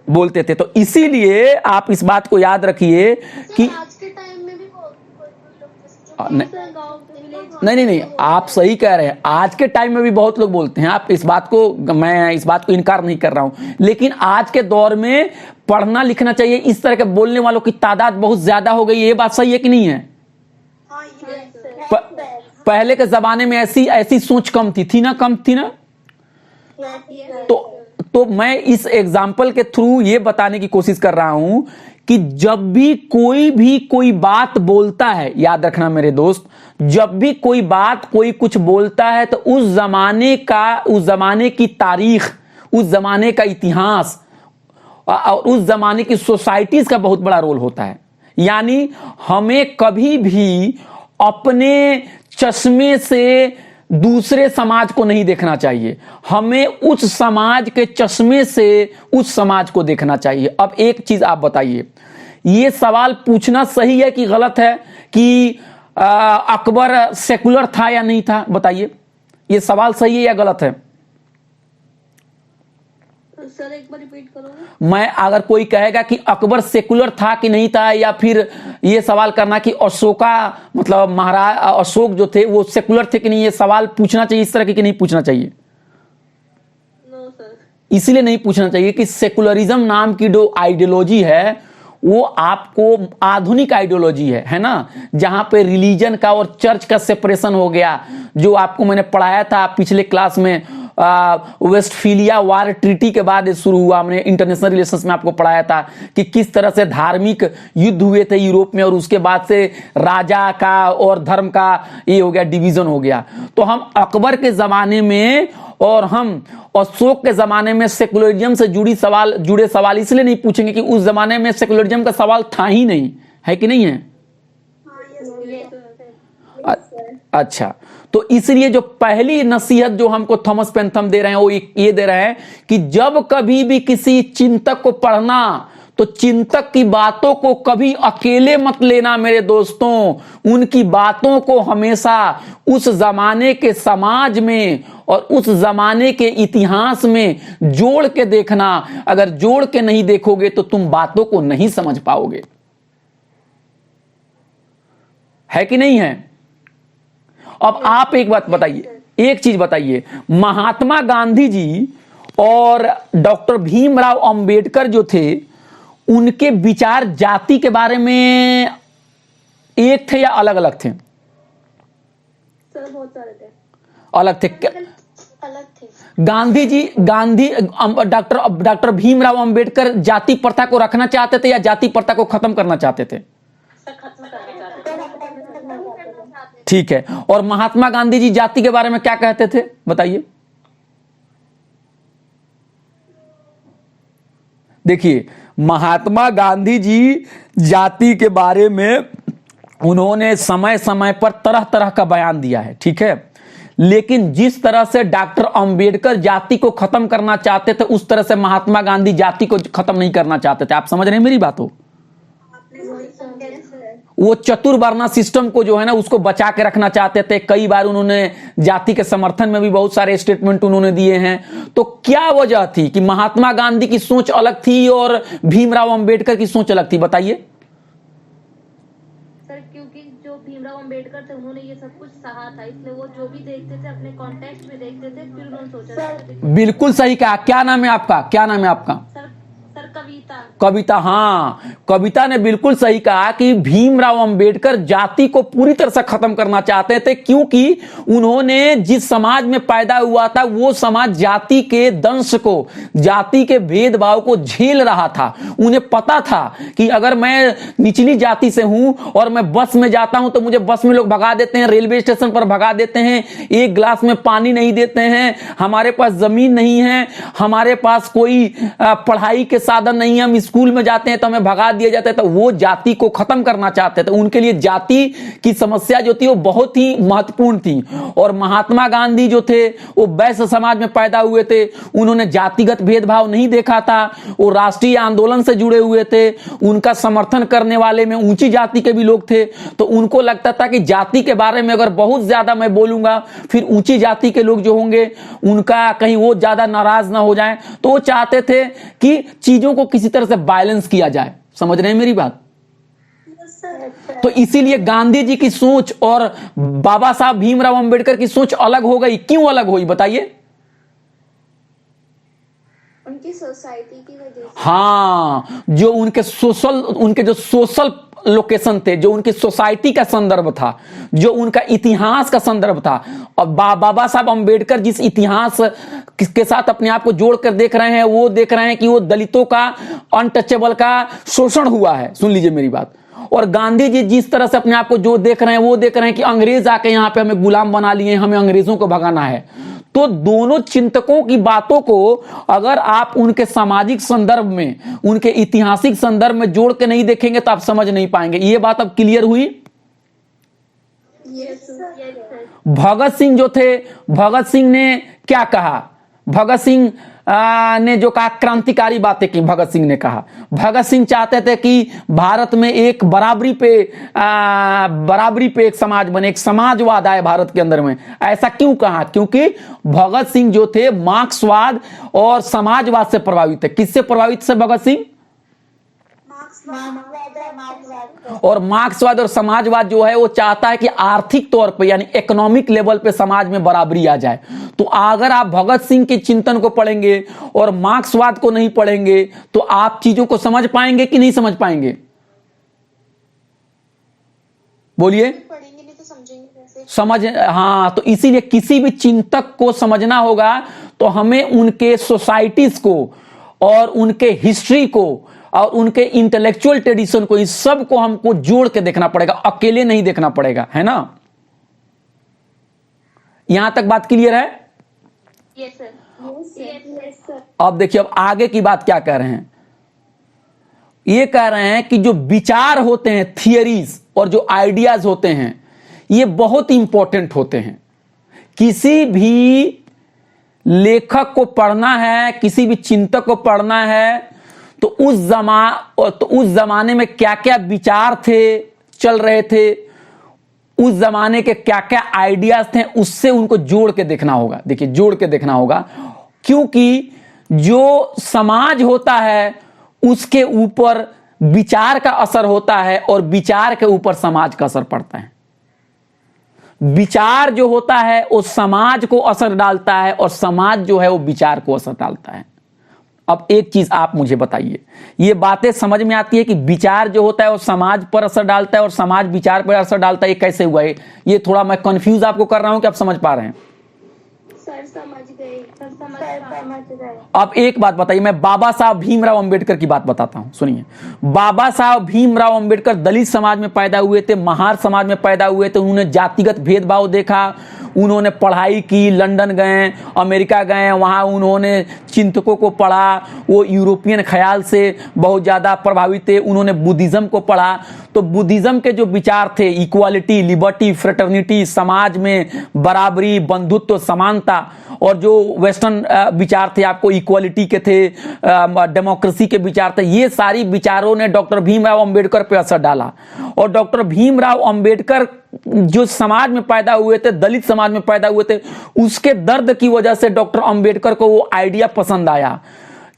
बोलते थे। तो इसीलिए आप इस बात को याद रखिए कि आज के टाइम में भी नहीं, आप सही कह रहे हैं, आज के टाइम में भी बहुत लोग बोलते हैं। आप इस बात को, मैं इस बात को इनकार नहीं कर रहा हूं, लेकिन आज के दौर में पढ़ना लिखना चाहिए, इस तरह के बोलने वालों की तादाद बहुत ज्यादा हो गई। ये बात सही है कि नहीं है? पहले के जमाने में ऐसी सोच कम थी ना? तो मैं इस एग्जाम्पल के थ्रू ये बताने की कोशिश कर रहा हूं कि जब भी कोई बात बोलता है, याद रखना मेरे दोस्त, जब भी कोई बात कोई कुछ बोलता है तो उस जमाने की तारीख, उस जमाने का इतिहास और उस जमाने की सोसाइटीज का बहुत बड़ा रोल होता है। यानी हमें कभी भी अपने चश्मे से दूसरे समाज को नहीं देखना चाहिए, हमें उस समाज के चश्मे से उस समाज को देखना चाहिए। अब एक चीज आप बताइए, ये सवाल पूछना सही है कि गलत है कि अकबर सेकुलर था या नहीं था? बताइए, ये सवाल सही है या गलत है? सर एक बार रिपीट करोगे? मैं अगर कोई कहेगा कि अकबर सेकुलर था कि नहीं था, या फिर ये सवाल करना कि अशोका मतलब महाराज अशोक जो थे वो सेकुलर थे कि नहीं, ये सवाल पूछना चाहिए इस तरह की कि नहीं पूछना चाहिए? No sir. इसलिए नहीं पूछना चाहिए कि सेकुलरिज्म नाम की जो आइडियोलॉजी है वो आपको आधुनिक आइडियोलॉजी है ना, जहां पे रिलीजन का और चर्च का सेपरेशन हो गया, जो आपको मैंने पढ़ाया था पिछले क्लास में। वेस्टफीलिया वार ट्रीटी के बाद ये शुरू हुआ, हमने इंटरनेशनल रिलेशंस में आपको पढ़ाया था कि किस तरह से धार्मिक युद्ध हुए थे यूरोप में, और उसके बाद से राजा का और धर्म का ये हो गया, डिवीजन हो गया। तो हम अकबर के जमाने में और हम अशोक के जमाने में सेकुलरिज्म से जुड़े सवाल इसलिए नहीं पूछेंगे कि उस जमाने में सेकुलरिज्म का सवाल था ही नहीं, है कि नहीं है? अच्छा, तो इसलिए जो पहली नसीहत जो हमको थॉमस पेंथम दे रहे हैं वो ये दे रहे हैं कि जब कभी भी किसी चिंतक को पढ़ना तो चिंतक की बातों को कभी अकेले मत लेना मेरे दोस्तों, उनकी बातों को हमेशा उस जमाने के समाज में और उस जमाने के इतिहास में जोड़ के देखना। अगर जोड़ के नहीं देखोगे तो तुम बातों को नहीं समझ पाओगे, है कि नहीं है? अब आप एक बात बताइए, एक चीज बताइए, महात्मा गांधी जी और डॉक्टर भीमराव अंबेडकर जो थे उनके विचार जाति के बारे में एक थे या अलग अलग थे? सर बहुत सारे थे। अलग थे। अलग थे। डॉक्टर भीमराव अंबेडकर जाति प्रथा को रखना चाहते थे या जाति प्रथा को खत्म करना चाहते थे? खत्म करना चाहते थे। ठीक है, और महात्मा गांधी जी जाति के बारे में क्या कहते थे बताइए? देखिए, महात्मा गांधी जी जाति के बारे में उन्होंने समय समय पर तरह तरह का बयान दिया है, ठीक है, लेकिन जिस तरह से डॉक्टर अंबेडकर जाति को खत्म करना चाहते थे उस तरह से महात्मा गांधी जाति को खत्म नहीं करना चाहते थे। आप समझ रहे हैं मेरी बात हो? वो चतुर्वर्णा सिस्टम को जो है ना उसको बचा के रखना चाहते थे। कई बार उन्होंने जाति के समर्थन में भी बहुत सारे स्टेटमेंट उन्होंने दिए हैं। तो क्या वजह थी कि महात्मा गांधी की सोच अलग थी और भीमराव अंबेडकर की सोच अलग थी? बताइए सर। क्योंकि जो भीमराव अंबेडकर थे उन्होंने ये सब कुछ सहा था, इसलिए वो जो भी देखते थे अपने कॉन्टेक्स्ट में देखते थे, फिर उन्होंने सोचा। बिल्कुल सही कहा। क्या नाम है आपका? क्या नाम है आपका? सर कविता। कविता, हाँ, कविता ने बिल्कुल सही कहा कि भीमराव अंबेडकर जाति को पूरी तरह से खत्म करना चाहते थे, क्योंकि उन्होंने जिस समाज में पैदा हुआ था वो समाज जाति के दंश को, जाति के भेदभाव को झेल रहा था। उन्हें पता था कि अगर मैं निचली जाति से हूं और मैं बस में जाता हूं तो मुझे बस में लोग भगा देते हैं, रेलवे स्टेशन पर भगा देते हैं, एक गिलास में पानी नहीं देते हैं, हमारे पास जमीन नहीं है, हमारे पास कोई पढ़ाई के साधन नहीं है, हम स्कूल में जाते हैं तो हमें भगा दिया जाता है। तो वो जाति को खत्म करना चाहते थे। उनके लिए जाति की समस्या जो थी वो बहुत ही महत्वपूर्ण थी। और महात्मा गांधी जो थे वो वैश्य समाज में पैदा हुए थे, उन्होंने जातिगत भेदभाव नहीं देखा था, वो राष्ट्रीय आंदोलन से जुड़े हुए थे, उनका समर्थन करने वाले में ऊंची जाति के भी लोग थे। तो उनको लगता था कि जाति के बारे में अगर बहुत ज्यादा मैं बोलूंगा फिर ऊंची जाति के लोग जो होंगे उनका कहीं वो ज्यादा नाराज ना हो जाएं। तो वो चाहते थे कि चीजों को किसी तरह से बैलेंस किया जाए। समझ रहे हैं मेरी बात? तो इसीलिए गांधी जी की सोच और बाबा साहब भीमराव अंबेडकर की सोच अलग हो गई। क्यों अलग हुई बताइए? उनकी सोसाइटी की वजह से। हाँ, जो उनके जो सोशल लोकेशन थे, जो उनकी सोसाइटी का संदर्भ था, जो उनका इतिहास का संदर्भ था। और बाबा साहब अंबेडकर जिस इतिहास के साथ अपने आप को जोड़कर देख रहे हैं, वो देख रहे हैं कि वो दलितों का, अनटचेबल का शोषण हुआ है। सुन लीजिए मेरी बात। और गांधी जी जिस तरह से अपने आप को जो देख रहे हैं, वो देख रहे हैं कि अंग्रेज आके यहां पे हमें गुलाम बना लिए, हमें अंग्रेजों को भगाना है। तो दोनों चिंतकों की बातों को अगर आप उनके सामाजिक संदर्भ में, उनके ऐतिहासिक संदर्भ में जोड़ के नहीं देखेंगे तो आप समझ नहीं पाएंगे। ये बात अब क्लियर हुई? Yes sir. भगत सिंह जो थे, भगत सिंह ने क्या कहा? भगत सिंह ने जो कहा, क्रांतिकारी बातें की। भगत सिंह ने कहा, भगत सिंह चाहते थे कि भारत में एक बराबरी पे एक समाज बने, एक समाजवाद आए भारत के अंदर में। ऐसा क्यों कहा? क्योंकि भगत सिंह जो थे मार्क्सवाद और समाजवाद से प्रभावित थे। किससे प्रभावित थे भगत सिंह? और मार्क्सवाद और समाजवाद जो है वो चाहता है कि आर्थिक तौर पे, यानी इकोनॉमिक लेवल पे समाज में बराबरी आ जाए। तो अगर आप भगत सिंह के चिंतन को पढ़ेंगे और मार्क्सवाद को नहीं पढ़ेंगे तो आप चीजों को समझ पाएंगे कि नहीं समझ पाएंगे? बोलिए। पढ़ेंगे नहीं तो समझेंगे कैसे? समझ, हाँ। तो इसीलिए किसी भी चिंतक को समझना होगा तो हमें उनके सोसाइटीज को और उनके हिस्ट्री को और उनके इंटेलेक्चुअल ट्रेडिशन को, इस सब को हमको जोड़ के देखना पड़ेगा, अकेले नहीं देखना पड़ेगा, है ना? यहां तक बात क्लियर है? Yes sir. Yes sir. अब देखिए, अब आगे की बात क्या कह रहे हैं। ये कह रहे हैं कि जो विचार होते हैं, थियरीज और जो आइडियाज होते हैं, ये बहुत इंपॉर्टेंट होते हैं। किसी भी लेखक को पढ़ना है, किसी भी चिंतक को पढ़ना है, तो उस जमाने में क्या क्या विचार थे, चल रहे थे, उस जमाने के क्या क्या आइडियाज थे, उससे उनको जोड़ के देखना होगा। देखिए, जोड़ के देखना होगा, क्योंकि जो समाज होता है उसके ऊपर विचार का असर होता है और विचार के ऊपर समाज का असर पड़ता है। विचार जो होता है वो समाज को असर डालता है और समाज जो है वो विचार को असर डालता है। अब एक चीज आप मुझे बताइए, ये बातें समझ में आती है कि विचार जो होता है वो समाज पर असर डालता है और समाज विचार पर असर डालता है। ये कैसे हुआ है? ये थोड़ा मैं कंफ्यूज आपको कर रहा हूं कि आप समझ पा रहे हैं? सर समझ गए। अब एक बात बताइए, मैं बाबा साहब भीमराव अंबेडकर की बात बताता हूं, सुनिए। बाबा साहब भीमराव अंबेडकर दलित समाज में पैदा हुए थे, महार समाज में पैदा हुए थे। उन्होंने जातिगत भेदभाव देखा, उन्होंने पढ़ाई की, लंदन गए, अमेरिका गए, वहां उन्होंने चिंतकों को पढ़ा, वो यूरोपियन ख्याल से बहुत ज्यादा प्रभावित थे। उन्होंने बुद्धिज्म को पढ़ा, तो बुद्धिज्म के जो विचार थे, इक्वालिटी, लिबर्टी, फ्रेटर्निटी, समाज में बराबरी, बंधुत्व, समानता, और जो वेस्टर्न विचार थे आपको इक्वालिटी के थे, डेमोक्रेसी के विचार थे, ये सारी विचारों ने डॉक्टर भीमराव अंबेडकर पे असर डाला। और डॉक्टर भीमराव अंबेडकर जो समाज में पैदा हुए थे, दलित समाज में पैदा हुए थे, उसके दर्द की वजह से डॉक्टर अंबेडकर को वो आइडिया पसंद आया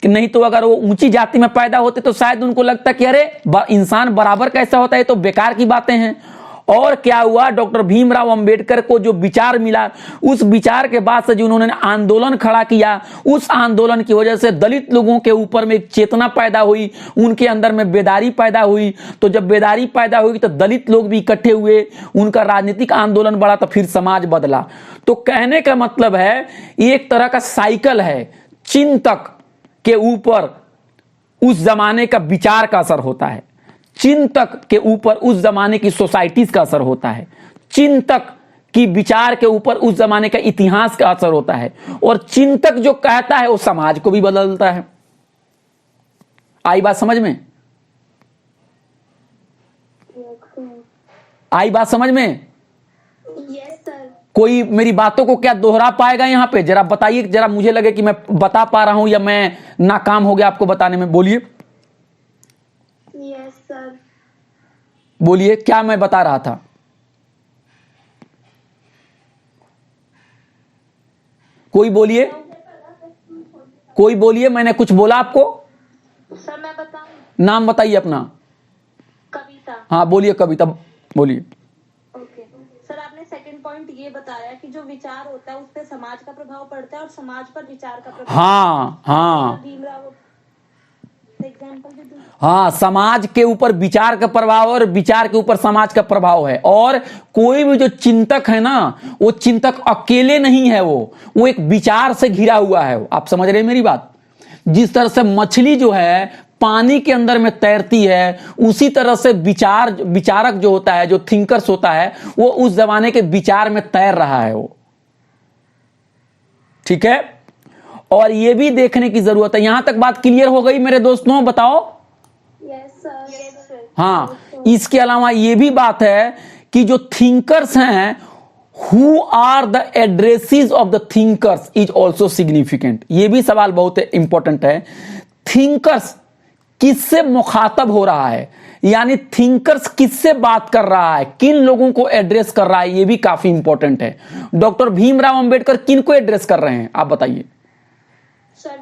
कि नहीं तो अगर वो ऊंची जाति में पैदा होते तो शायद उनको लगता कि अरे इंसान बराबर कैसा होता है, तो बेकार की बातें हैं। और क्या हुआ, डॉक्टर भीमराव अंबेडकर को जो विचार मिला, उस विचार के बाद से जो उन्होंने आंदोलन खड़ा किया, उस आंदोलन की वजह से दलित लोगों के ऊपर में एक चेतना पैदा हुई, उनके अंदर में बेदारी पैदा हुई। तो जब बेदारी पैदा हुई तो दलित लोग भी इकट्ठे हुए, उनका राजनीतिक आंदोलन बढ़ा, तो फिर समाज बदला। तो कहने का मतलब है, एक तरह का साइकिल है, चिंतक के ऊपर उस जमाने का विचार का असर होता है, चिंतक के ऊपर उस जमाने की सोसाइटीज का असर होता है, चिंतक की विचार के ऊपर उस जमाने का इतिहास का असर होता है, और चिंतक जो कहता है वो समाज को भी बदलता है। आई बात समझ में? आई बात समझ में? Yes sir. कोई मेरी बातों को क्या दोहरा पाएगा यहां पे? जरा बताइए, जरा मुझे लगे कि मैं बता पा रहा हूं या मैं नाकाम हो गया आपको बताने में। बोलिए। Yes sir. बोलिए, क्या मैं बता रहा था? कोई बोलिए, कोई बोलिए, मैंने कुछ बोला आपको? सर मैं बताऊं? नाम बताइए अपना। कविता। हाँ बोलिए कविता, बोलिए। ओके सर, आपने सेकंड पॉइंट ये बताया कि जो विचार होता है उस पर समाज का प्रभाव पड़ता है और समाज पर विचार का प्रभाव। हाँ हाँ, भीमराव हाँ, समाज के ऊपर विचार का प्रभाव और विचार के ऊपर समाज का प्रभाव है। और कोई भी जो चिंतक है ना, वो चिंतक अकेले नहीं है, वो एक विचार से घिरा हुआ है। आप समझ रहे हैं मेरी बात? जिस तरह से मछली जो है पानी के अंदर में तैरती है, उसी तरह से विचारक जो होता है, जो थिंकर्स होता है, वो उस जमाने के विचार में तैर रहा है वो। ठीक है, और ये भी देखने की जरूरत है। यहां तक बात क्लियर हो गई मेरे दोस्तों? बताओ। Yes sir. हाँ, इसके अलावा ये भी बात है कि जो थिंकर्स हैं, who are the addresses of the thinkers is also significant. ये भी सवाल बहुत इंपॉर्टेंट है। थिंकर्स किससे मुखातब हो रहा है, यानी थिंकर्स किससे बात कर रहा है, किन लोगों को एड्रेस कर रहा है, ये भी काफी इंपॉर्टेंट है। डॉक्टर भीमराव अंबेडकर किन को एड्रेस कर रहे हैं, आप बताइए? सर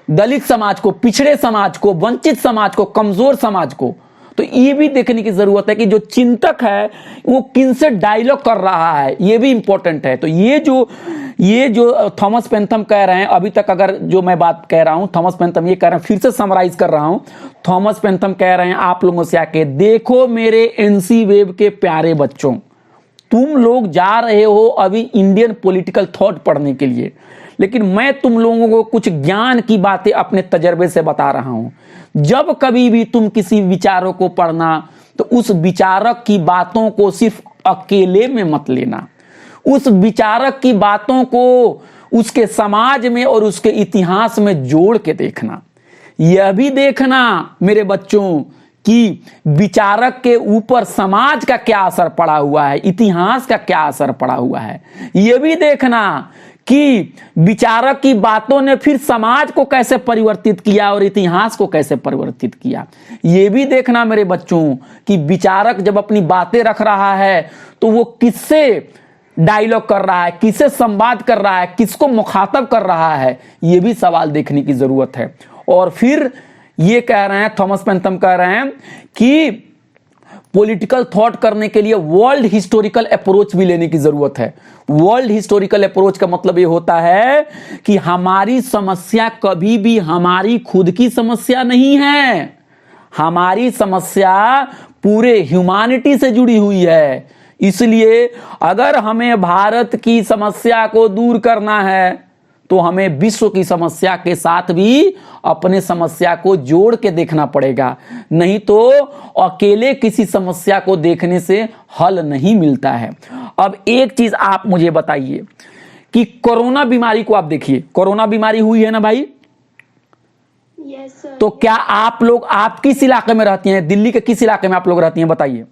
दलित समाज को, पिछड़े समाज को, वंचित समाज को, कमजोर समाज को। तो ये भी देखने की जरूरत है कि जो चिंतक है वो किनसे डायलॉग कर रहा है, ये भी इंपॉर्टेंट है। तो ये जो थॉमस पेंथम कह रहे हैं, अभी तक अगर जो मैं बात कह रहा हूं, थॉमस पेंथम ये कह रहे हैं, फिर से समराइज कर रहा हूं। थॉमस पेंथम कह रहे हैं आप लोगों से आके, देखो मेरे एनसी वेब के प्यारे बच्चों, तुम लोग जा रहे हो अभी इंडियन पॉलिटिकल थॉट पढ़ने के लिए, लेकिन मैं तुम लोगों को कुछ ज्ञान की बातें अपने तजर्बे से बता रहा हूं। जब कभी भी तुम किसी विचारों को पढ़ना, तो उस विचारक की बातों को सिर्फ अकेले में मत लेना। उस विचारक की बातों को उसके समाज में और उसके इतिहास में जोड़ के देखना। यह भी देखना मेरे बच्चों कि विचारक के ऊपर समाज का क्या असर पड़ा हुआ है, इतिहास का क्या असर पड़ा हुआ है। यह भी देखना कि विचारक की बातों ने फिर समाज को कैसे परिवर्तित किया और इतिहास को कैसे परिवर्तित किया। यह भी देखना मेरे बच्चों कि विचारक जब अपनी बातें रख रहा है तो वो किससे डायलॉग कर रहा है, किससे संवाद कर रहा है, किसको मुखातब कर रहा है, यह भी सवाल देखने की जरूरत है। और फिर ये कह रहे हैं, थॉमस पेंथम कह रहे हैं कि पॉलिटिकल थॉट करने के लिए वर्ल्ड हिस्टोरिकल अप्रोच भी लेने की जरूरत है। वर्ल्ड हिस्टोरिकल अप्रोच का मतलब ये होता है कि हमारी समस्या कभी भी हमारी खुद की समस्या नहीं है, हमारी समस्या पूरे ह्यूमैनिटी से जुड़ी हुई है। इसलिए अगर हमें भारत की समस्या को दूर करना है तो हमें विश्व की समस्या के साथ भी अपने समस्या को जोड़ के देखना पड़ेगा, नहीं तो अकेले किसी समस्या को देखने से हल नहीं मिलता है। अब एक चीज आप मुझे बताइए कि कोरोना बीमारी को आप देखिए, कोरोना बीमारी हुई है ना भाई? Yes sir. तो क्या आप किस इलाके में रहती हैं? दिल्ली के किस इलाके में आप लोग रहती हैं, बताइए?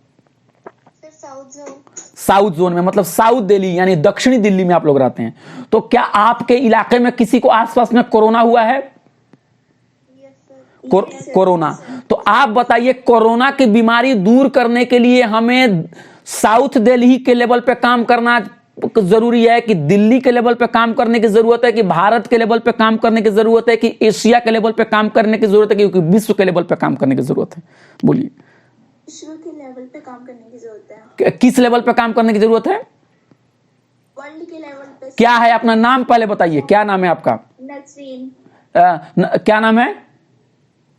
साउथ जोन में, मतलब साउथ दिल्ली यानी दक्षिणी दिल्ली में आप लोग रहते हैं। तो क्या आपके इलाके में किसी को आसपास में कोरोना हुआ है? कोरोना। तो आप बताइए, कोरोना की बीमारी दूर करने के लिए हमें साउथ दिल्ली के लेवल पे काम करना जरूरी है कि दिल्ली के लेवल पे काम करने की जरूरत है, कि भारत के लेवल पे काम करने की जरूरत है, कि एशिया के लेवल पे काम करने की जरूरत है, क्योंकि विश्व के लेवल पे काम करने की जरूरत है? बोलिए। विश्व के लेवल पे काम करने की जरूरत है। किस लेवल पे काम करने की जरूरत है? वर्ल्ड के लेवल पे। क्या है अपना नाम पहले बताइए, क्या नाम है आपका? नसरीन। क्या नाम है?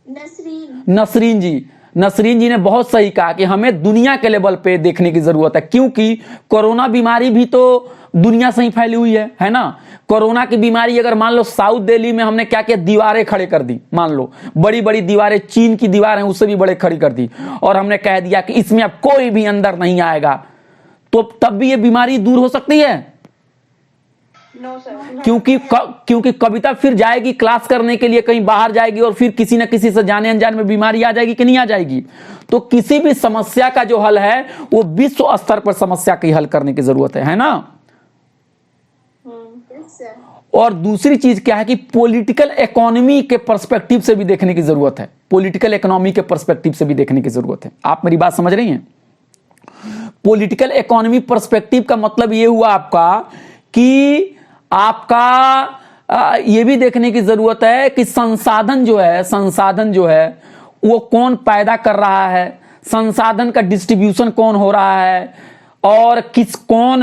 नसरीन। नसरीन जी। नसरीन जी ने बहुत सही कहा कि हमें दुनिया के लेवल पे देखने की जरूरत है, क्योंकि कोरोना बीमारी भी तो दुनिया से ही फैली हुई है ना। कोरोना की बीमारी अगर मान लो साउथ दिल्ली में हमने क्या किया, दीवारें खड़े कर दी, मान लो बड़ी बड़ी दीवारें, चीन की दीवार है उससे भी बड़े खड़ी कर दी, और हमने कह दिया कि इसमें अब कोई भी अंदर नहीं आएगा, तो तब भी ये बीमारी दूर हो सकती है? No sir. क्योंकि कविता फिर जाएगी क्लास करने के लिए, कहीं बाहर जाएगी, और फिर किसी न किसी से जाने अनजाने में बीमारी आ जाएगी कि नहीं आ जाएगी। तो किसी भी समस्या का जो हल है वो विश्व स्तर पर समस्या की हल करने की जरूरत है ना। और दूसरी चीज क्या है कि पॉलिटिकल इकोनॉमी के पर्सपेक्टिव से भी देखने की जरूरत है, पॉलिटिकल इकोनॉमी के पर्सपेक्टिव से भी देखने की जरूरत है। आप मेरी बात समझ रही हैं? पॉलिटिकल इकोनॉमी पर्सपेक्टिव का मतलब ये हुआ आपका कि आपका ये भी देखने की जरूरत है कि संसाधन जो है वो कौन पैदा कर रहा है, संसाधन का डिस्ट्रीब्यूशन कौन हो रहा है, और कौन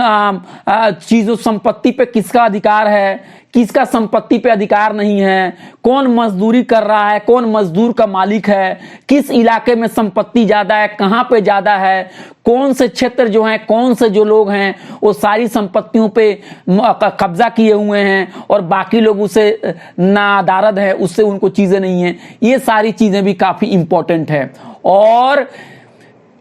चीजों संपत्ति पे किसका अधिकार है, किसका संपत्ति पे अधिकार नहीं है, कौन मजदूरी कर रहा है, कौन मजदूर का मालिक है, किस इलाके में संपत्ति ज्यादा है, कहां पे ज्यादा है, कौन से क्षेत्र जो हैं, कौन से जो लोग हैं वो सारी संपत्तियों पे कब्जा किए हुए हैं और बाकी लोग उसे नादारद है, उससे उनको चीजें नहीं है। ये सारी चीजें भी काफी इंपॉर्टेंट है। और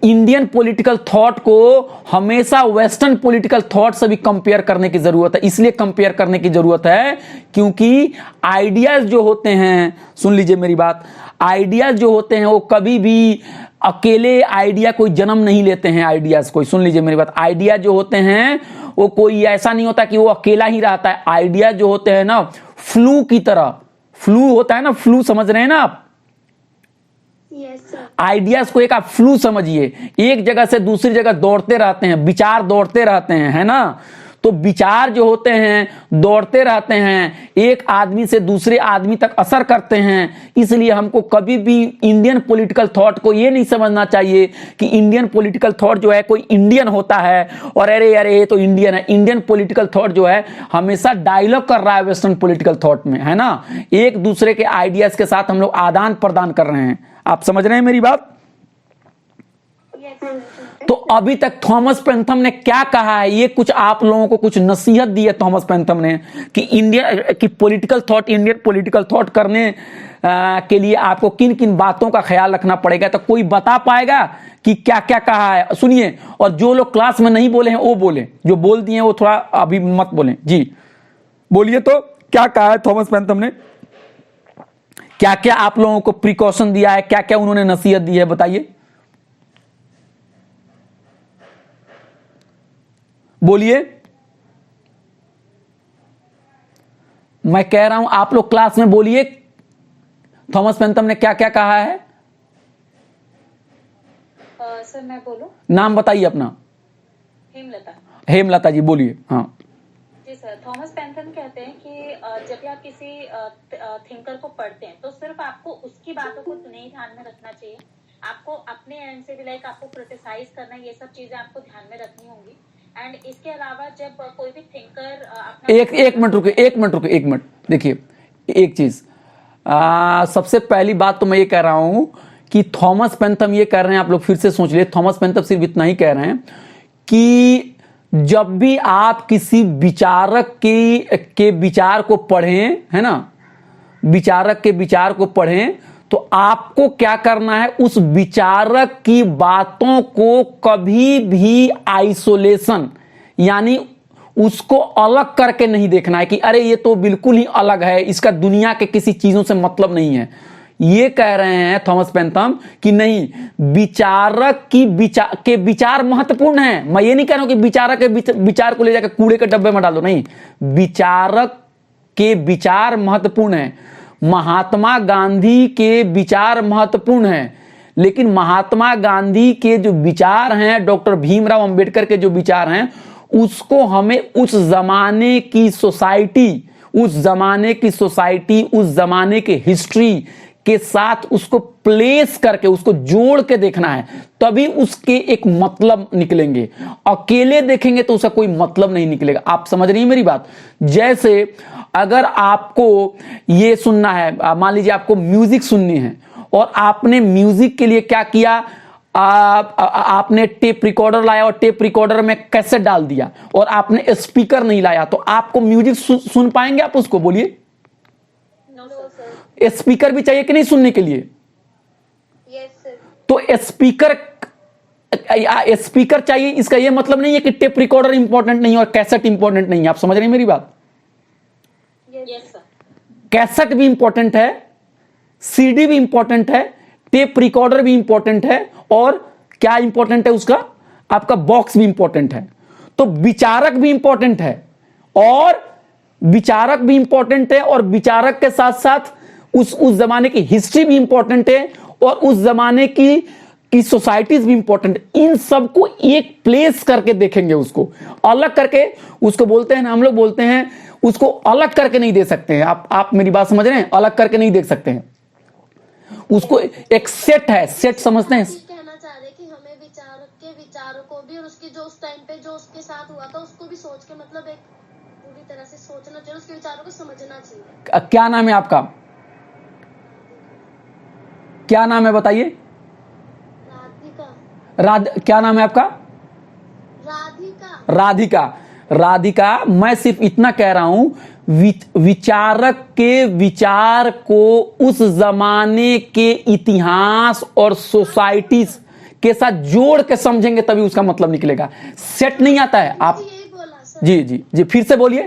इंडियन पॉलिटिकल थॉट को हमेशा वेस्टर्न पॉलिटिकल थॉट से भी कंपेयर करने की जरूरत है। इसलिए कंपेयर करने की जरूरत है क्योंकि आइडियाज जो होते हैं, सुन लीजिए मेरी बात, आइडियाज जो होते हैं वो कभी भी अकेले आइडिया कोई जन्म नहीं लेते हैं। आइडियाज कोई, सुन लीजिए मेरी बात, आइडिया जो होते हैं वो कोई ऐसा नहीं होता कि वो अकेला ही रहता है। आइडिया जो होते हैं ना, फ्लू की तरह, फ्लू होता है ना, फ्लू समझ रहे हैं ना आप? आइडियाज को एक आप फ्लू समझिए, एक जगह से दूसरी जगह दौड़ते रहते हैं, विचार दौड़ते रहते हैं, है ना? तो विचार जो होते हैं दौड़ते रहते हैं, एक आदमी से दूसरे आदमी तक असर करते हैं। इसलिए हमको कभी भी इंडियन पॉलिटिकल थॉट को ये नहीं समझना चाहिए कि इंडियन पॉलिटिकल थॉट जो है कोई इंडियन होता है और अरे अरे ये तो इंडियन है। इंडियन पॉलिटिकल थॉट जो है हमेशा डायलॉग कर रहा है वेस्टर्न पॉलिटिकल थॉट में, है ना? एक दूसरे के आइडियाज के साथ हम लोग आदान प्रदान कर रहे हैं। आप समझ रहे हैं मेरी बात? तो अभी तक थॉमस पेंथम ने क्या कहा है, ये कुछ आप लोगों को कुछ नसीहत दी है थॉमस पेंथम ने कि इंडिया की political thought, Indian political thought करने के लिए आपको किन किन बातों का ख्याल रखना पड़ेगा। तो कोई बता पाएगा कि क्या क्या कहा है? सुनिए, और जो लोग क्लास में नहीं बोले हैं वो बोले, जो बोल दिए हैं वो थोड़ा अभी मत बोले। जी बोलिए, तो क्या कहा है थॉमस पेंथम ने, क्या क्या आप लोगों को प्रिकॉशन दिया है, क्या क्या उन्होंने नसीहत दी है, बताइए, बोलिए। मैं कह रहा हूं आप लोग क्लास में बोलिए, थॉमस पेंथम ने क्या क्या कहा है? सर मैं बोलूं? नाम बताइए अपना। हेमलता। हेमलता जी बोलिए। हाँ जी सर, थॉमस पेंथम कहते हैं कि जब भी आप किसी थिंकर को पढ़ते हैं तो सिर्फ आपको उसकी बातों को नहीं ध्यान में रखना चाहिए, आपको अपने एंड से भी लाइक आपको क्रिटिसाइज करना, ये सब चीजें आपको ध्यान में रखनी होंगी। एंड इसके अलावा जब कोई भी थिंकर एक मिनट देखिए, एक चीज सबसे पहली बात तो मैं ये कह रहा हूं कि थॉमस पेंथम ये कह रहे हैं, आप लोग फिर से सोच लिए, थॉमस पेंथम सिर्फ इतना ही कह रहे हैं कि जब भी आप किसी विचारक के विचार को पढ़ें, है ना, विचारक के विचार को पढ़ें, तो आपको क्या करना है, उस विचारक की बातों को कभी भी आइसोलेशन यानी उसको अलग करके नहीं देखना है कि अरे ये तो बिल्कुल ही अलग है, इसका दुनिया के किसी चीजों से मतलब नहीं है। ये कह रहे हैं थॉमस पेंथम कि नहीं, विचारक के विचार महत्वपूर्ण हैं। मैं ये नहीं कह रहा हूं कि विचारक के विचार को ले जाकर कूड़े के डब्बे में डालो, नहीं, विचारक के विचार महत्वपूर्ण हैं। महात्मा गांधी के विचार महत्वपूर्ण हैं, लेकिन महात्मा गांधी के जो विचार हैं, डॉक्टर भीमराव अंबेडकर के जो विचार हैं, उसको हमें उस जमाने की सोसाइटी, उस जमाने के हिस्ट्री के साथ उसको प्लेस करके, उसको जोड़ के देखना है, तभी उसके एक मतलब निकलेंगे। अकेले देखेंगे तो उसका कोई मतलब नहीं निकलेगा। आप समझ रही हैं मेरी बात? जैसे अगर आपको ये सुनना है, मान लीजिए आपको म्यूजिक सुननी है और आपने म्यूजिक के लिए क्या किया, आपने टेप रिकॉर्डर लाया और टेप रिकॉर्डर में कैसेट डाल दिया और आपने स्पीकर नहीं लाया, तो आपको म्यूजिक सुन पाएंगे आप उसको? बोलिए। स्पीकर भी चाहिए कि नहीं सुनने के लिए? Yes sir. तो स्पीकर चाहिए, इसका यह मतलब नहीं है कि टेप रिकॉर्डर इंपॉर्टेंट नहीं है और कैसेट इंपॉर्टेंट नहीं है। आप समझ रहे हैं मेरी बात? Yes sir. कैसेट भी इंपॉर्टेंट है, सीडी भी इंपॉर्टेंट है, टेप रिकॉर्डर भी इंपॉर्टेंट है, और क्या इंपॉर्टेंट है उसका, आपका बॉक्स भी इंपॉर्टेंट है। तो विचारक भी इंपॉर्टेंट है, और विचारक भी इंपॉर्टेंट है, और विचारक के साथ साथ उस जमाने की हिस्ट्री भी इंपॉर्टेंट है, और उस जमाने की सोसाइटीज भी इंपॉर्टेंट। इन सबको एक प्लेस करके देखेंगे, उसको अलग करके, उसको बोलते हैं ना, हम लोग बोलते हैं उसको अलग करके नहीं दे सकते हैं। आप मेरी बात समझ रहे हैं? अलग करके नहीं देख सकते हैं उसको। एक सेट है, सेट समझते हैं? कहना चाह रहे कि हमें विचारक के विचारों को भी, और उसके जो उस टाइम पे जो उसके साथ हुआ था उसको भी सोच के मतलब एक पूरी तरह से सोचना चाहिए, उसके विचारों को समझना चाहिए। क्या नाम है आपका? क्या नाम है बताइए? राधिका। क्या नाम है आपका? राधिका। राधिका। राधिका, मैं सिर्फ इतना कह रहा हूं, विचारक के विचार को उस जमाने के इतिहास और सोसाइटी के साथ जोड़ के समझेंगे तभी उसका मतलब निकलेगा। सेट नहीं आता है आप। यही बोला सर। जी जी जी, फिर से बोलिए।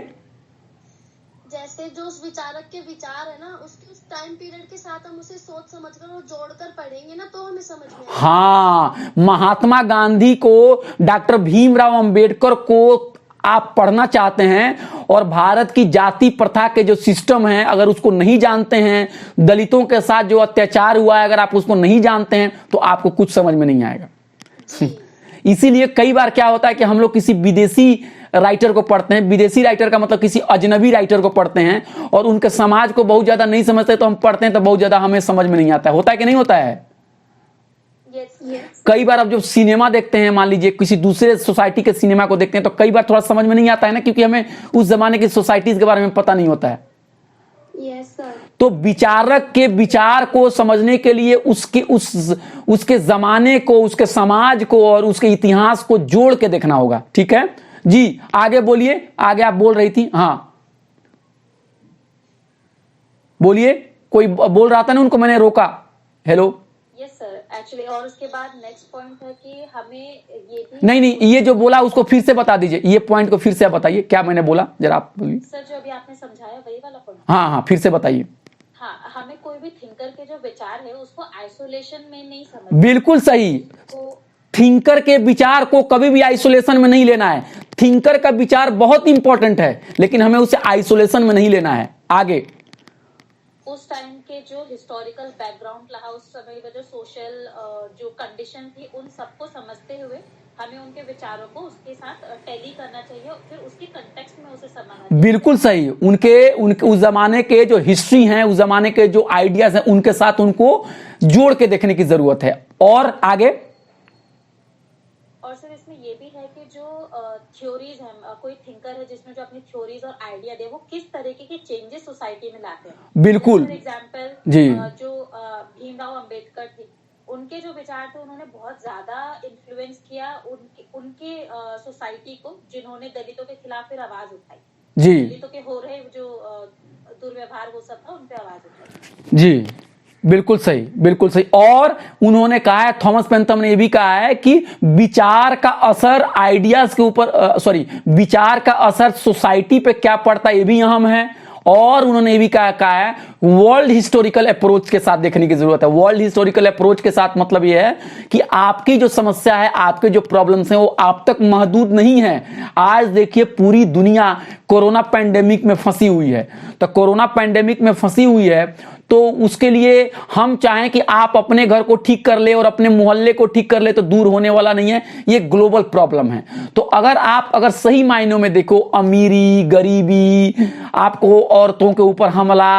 जैसे जो उस विचारक के विचार है ना, उसके उस टाइम पीरियड के साथ हम उसे सोच समझकर और जोड़कर पढ़ेंगे ना तो हमें समझ में आएगा। हाँ, महात्मा गांधी को, डॉक्टर भीमराव अंबेडकर को आप पढ़ना चाहते हैं और भारत की जाति प्रथा के जो सिस्टम है अगर उसको नहीं जानते हैं, दलितों के साथ जो अत्याचार हुआ है अगर आप उसको नहीं जानते हैं तो आपको कुछ समझ में नहीं आएगा। इसीलिए कई बार क्या होता है कि हम लोग किसी विदेशी राइटर को पढ़ते हैं, विदेशी राइटर का मतलब किसी अजनबी राइटर को पढ़ते हैं और उनके समाज को बहुत ज्यादा नहीं समझते, तो हम पढ़ते हैं तो बहुत ज्यादा हमें समझ में नहीं आता है। होता है कि नहीं होता है? कई बार अब जब सिनेमा देखते हैं, मान लीजिए किसी दूसरे सोसाइटी के सिनेमा को देखते हैं तो कई बार थोड़ा समझ में नहीं आता है ना, क्योंकि हमें उस जमाने की सोसाइटीज के बारे में पता नहीं होता है। तो विचारक के विचार को समझने के लिए उसके जमाने को, उसके समाज को और उसके इतिहास को जोड़ के देखना होगा। ठीक है जी, आगे बोलिए। आगे आप बोल रही थी। हाँ बोलिए, कोई बोल रहा था ना, उनको मैंने रोका। हेलो। यस सर, एक्चुअली और उसके बाद नेक्स्ट पॉइंट है कि हमें ये भी नहीं, ये जो बोला उसको फिर से बता दीजिए, ये पॉइंट को फिर से आप बताइए, क्या मैंने बोला जरा आप बोलिए। सर जो अभी आपने समझाया वही वाला पॉइंट। हाँ, फिर से बताइए। हाँ, हमें कोई भी थिंकर के जो विचार है उसको आइसोलेशन में नहीं समझना। बिल्कुल सही। थिंकर के विचार को कभी भी आइसोलेशन में नहीं लेना है। थिंकर का विचार बहुत इंपॉर्टेंट है लेकिन हमें उसे आइसोलेशन में नहीं लेना है। आगे उस टाइम के जो हिस्टोरिकल बैकग्राउंड रहा, उस समय का जो सोशल जो कंडीशन थी, उन सबको समझते हुए हमें उनके विचारों को उसके साथ टैली करना चाहिए और फिर उसके कंटेक्स्ट में उसे समझना चाहिए। बिल्कुल सही। उनके उस जमाने के जो हिस्ट्री हैं, उस जमाने के जो आइडियाज हैं, उनके साथ उनको जोड़ के देखने की जरूरत है। और आगे और सर इसमें ये भी है कि जो थ्योरीज हैं, कोई थिंकर है जिसमें जो अपनी थ्योरीज और आइडिया दे, वो किस तरीके के चेंजेस सोसाइटी में लाते हैं। बिल्कुल। फॉर एग्जांपल जी। जो भीमराव अंबेडकर थे, उनके जो विचार थे उन्होंने बहुत ज्यादा इन्फ्लुएंस किया उनके सोसाइटी को, जिन्होंने दलितों के फिर आवाज उठाई। जी। दलितों के हो रहे जो दुर्व्यवहार वो सब था, उन पे आवाज उठाई। जी बिल्कुल सही, बिल्कुल सही। और उन्होंने कहा है, थॉमस पेंथम ने यह भी कहा है कि विचार का असर आइडियाज के ऊपर, विचार का असर सोसाइटी पे क्या पड़ता है ये भी अहम है। और उन्होंने ये भी कहा है वर्ल्ड हिस्टोरिकल अप्रोच के साथ देखने की जरूरत है। वर्ल्ड हिस्टोरिकल अप्रोच के साथ मतलब यह है कि आपकी जो समस्या है, आपके जो प्रॉब्लम्स हैं वो आप तक महदूद नहीं है। आज देखिए पूरी दुनिया कोरोना पैंडेमिक में फंसी हुई है, तो कोरोना पैंडेमिक में फंसी हुई है तो उसके लिए हम चाहें कि आप अपने घर को ठीक कर ले और अपने मोहल्ले को ठीक कर ले तो दूर होने वाला नहीं है, ये ग्लोबल प्रॉब्लम है। तो अगर सही मायनों में देखो, अमीरी, गरीबी, आपको औरतों के ऊपर हमला,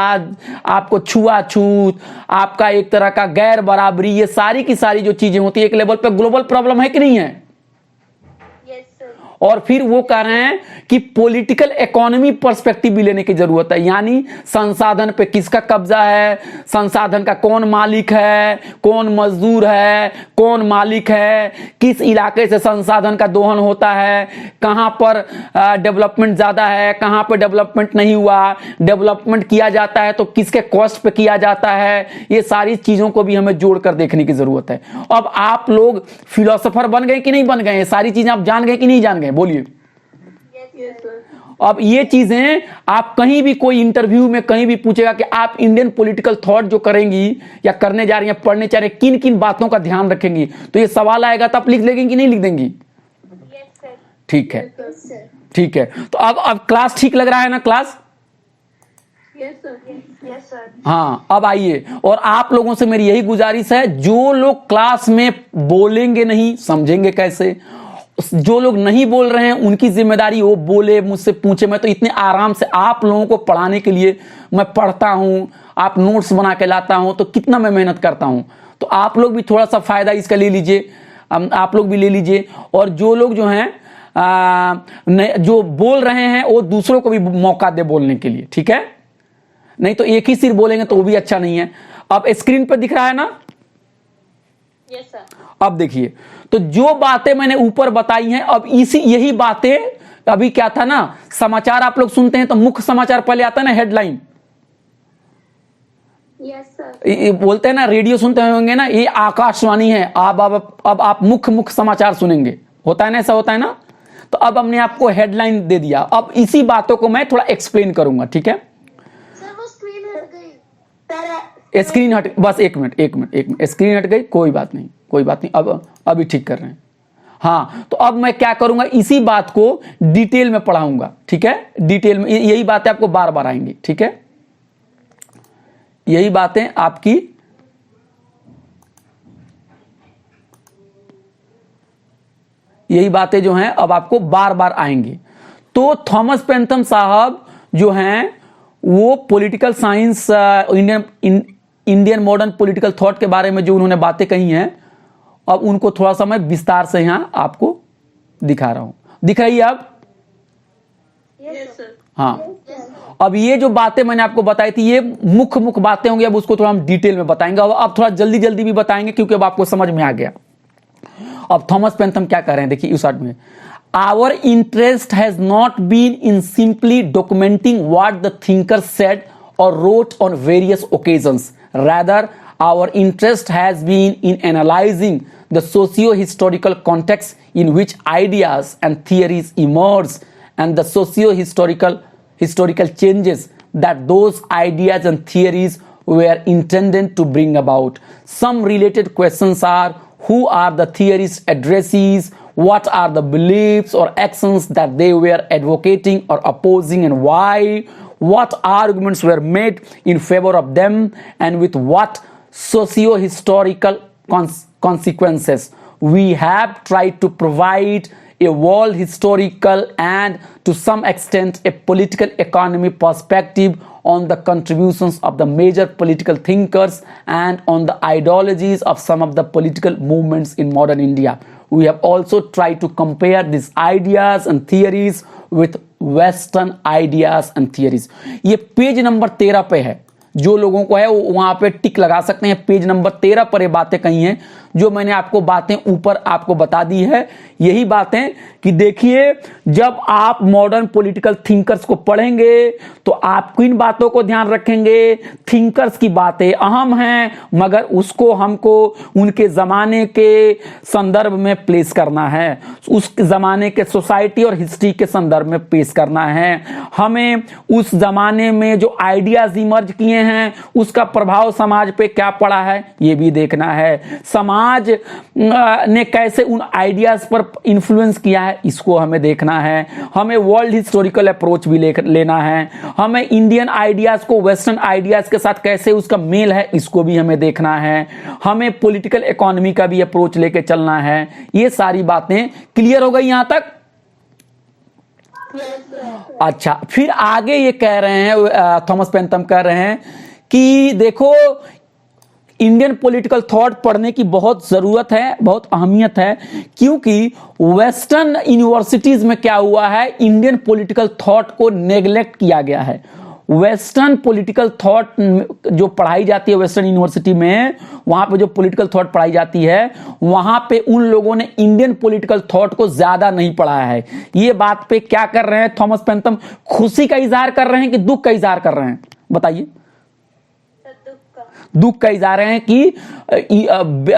आपको छुआछूत, आपका एक तरह का गैर बराबरी, ये सारी की सारी जो चीजें होती है एक लेवल पे ग्लोबल प्रॉब्लम है कि नहीं है? और फिर वो कह रहे हैं कि पॉलिटिकल इकोनॉमी पर्सपेक्टिव भी लेने की जरूरत है, यानी संसाधन पे किसका कब्जा है, संसाधन का कौन मालिक है, कौन मजदूर है, कौन मालिक है, किस इलाके से संसाधन का दोहन होता है, कहां पर डेवलपमेंट ज्यादा है, कहां पर डेवलपमेंट नहीं हुआ, डेवलपमेंट किया जाता है तो किसके कॉस्ट पे किया जाता है, ये सारी चीजों को भी हमें जोड़कर देखने की जरूरत है। अब आप लोग फिलोसोफर बन गए कि नहीं बन गए, ये सारी चीजें आप जान गए कि नहीं जान गए, बोलिए। अब ये चीजें आप कहीं भी, कोई इंटरव्यू में कहीं भी पूछेगा कि आप इंडियन पॉलिटिकल थॉट जो करेंगी या करने जा रही हैं, पढ़ने जा रही हैं, किन किन बातों का ध्यान रखेंगी, तो ये सवाल आएगा तो आप लिख लेंगे कि नहीं लिख देंगी? ठीक है, ठीक है। तो अब क्लास ठीक लग रहा है ना? क्लास हाँ, अब आइए। और आप लोगों से मेरी यही गुजारिश है, जो लोग क्लास में बोलेंगे नहीं, समझेंगे कैसे? जो लोग नहीं बोल रहे हैं उनकी जिम्मेदारी, वो बोले, मुझसे पूछे। मैं तो इतने आराम से आप लोगों को पढ़ाने के लिए मैं पढ़ता हूं, आप नोट्स बना के लाता हूं, तो कितना मैं मेहनत करता हूं। तो आप लोग भी थोड़ा सा फायदा इसका ले लीजिए। आप लोग भी ले लीजिए, और जो लोग जो हैं जो बोल रहे हैं वो दूसरों को भी मौका दे बोलने के लिए, ठीक है? नहीं तो एक ही सिर बोलेंगे तो वो भी अच्छा नहीं है। अब स्क्रीन पर दिख रहा है ना? Yes sir. अब देखिए, तो जो बातें मैंने ऊपर बताई हैं, अब यही बातें, अभी क्या था ना, समाचार आप लोग सुनते हैं तो मुख्य समाचार पहले आता है ना, हेडलाइन। Yes sir. बोलते हैं ना, रेडियो सुनते होंगे ना, ये आकाशवाणी है। अब आप मुख्य समाचार सुनेंगे, होता है ना, ऐसा होता है ना। तो अब हमने आपको हेडलाइन दे दिया, अब इसी बातों को मैं थोड़ा एक्सप्लेन करूंगा, ठीक है? सर वो स्क्रीन हट गई। स्क्रीन हट, बस एक मिनट, स्क्रीन हट गई, कोई बात नहीं, अब अभी ठीक कर रहे हैं। हाँ, तो अब मैं क्या करूंगा, इसी बात को डिटेल में पढ़ाऊंगा, ठीक है? डिटेल में यही बातें आपको बार बार आएंगी, ठीक है? यही बातें आपकी यही बातें जो हैं अब आपको बार बार आएंगी। तो थॉमस पेंथम साहब जो हैं वो political science, Indian modern political thought के बारे में जो उन्होंने बातें कही हैं, अब उनको थोड़ा सा मैं विस्तार से यहां आपको दिखा रहा हूं। दिख रही है अब? Yes sir. हाँ, अब ये जो बातें मैंने आपको बताई थी, ये मुख्य बातें होंगी, अब उसको थोड़ा हम डिटेल में बताएंगे। अब थोड़ा जल्दी भी बताएंगे क्योंकि अब आपको समझ में आ गया। अब थॉमस पेंथम क्या कह रहे हैं, देखिए इस आर्ट में, our interest has not been in simply documenting what the thinker said और wrote on various occasions, rather our interest has been in analyzing the socio-historical context in which ideas and theories emerge and the socio-historical changes that those ideas and theories were intended to bring about. Some related questions are: who are the theorists' addressees? What are the beliefs or actions that they were advocating or opposing, and why? What arguments were made in favor of them, and with what socio-historical consequences? We have tried to provide a world historical and to some extent a political economy perspective on the contributions of the major political thinkers and on the ideologies of some of the political movements in modern India. We have also tried to compare these ideas and theories with western ideas and theories. ये पेज नंबर 13 पे है, जो लोगों को है वो वहां पे टिक लगा सकते हैं। पेज नंबर 13 पर ये बातें कही हैं जो मैंने आपको बातें ऊपर आपको बता दी है। यही बातें कि देखिए, जब आप मॉडर्न पॉलिटिकल थिंकर्स को पढ़ेंगे तो आप किन बातों को ध्यान रखेंगे। थिंकर्स की बातें अहम हैं, मगर उसको हमको उनके जमाने के संदर्भ में प्लेस करना है, उस जमाने के सोसाइटी और हिस्ट्री के संदर्भ में पेश करना है। हमें उस जमाने में जो आइडियाज इमर्ज किए हैं उसका प्रभाव समाज पे क्या पड़ा है ये भी देखना है। समाज ने कैसे उन आइडियाज पर इन्फ्लुएंस किया है इसको हमें देखना है। हमें वर्ल्ड हिस्टोरिकल अप्रोच भी लेना है। हमें इंडियन आइडियाज को वेस्टर्न आइडियाज के साथ कैसे उसका मेल है इसको भी हमें देखना है। हमें पॉलिटिकल इकोनॉमी का भी अप्रोच लेके चलना है। ये सारी बातें क्लियर हो गई यहां तक? अच्छा, फिर आगे ये कह रहे हैं, थॉमस पेंथम कह रहे हैं कि देखो, इंडियन पॉलिटिकल थॉट पढ़ने की बहुत जरूरत है, बहुत अहमियत है, क्योंकि वेस्टर्न यूनिवर्सिटीज में क्या हुआ है, इंडियन पॉलिटिकल थॉट को नेग्लेक्ट किया गया है। वेस्टर्न पॉलिटिकल थॉट जो पढ़ाई जाती है वेस्टर्न यूनिवर्सिटी में, वहां पे जो पॉलिटिकल थॉट पढ़ाई जाती है वहां पे उन लोगों ने इंडियन पॉलिटिकल थॉट को ज्यादा नहीं पढ़ाया है। ये बात पे क्या कर रहे हैं थॉमस पेंथम? खुशी का इजहार कर रहे हैं कि दुख का इजहार कर रहे हैं? बताइए। दुख का इजहार है कि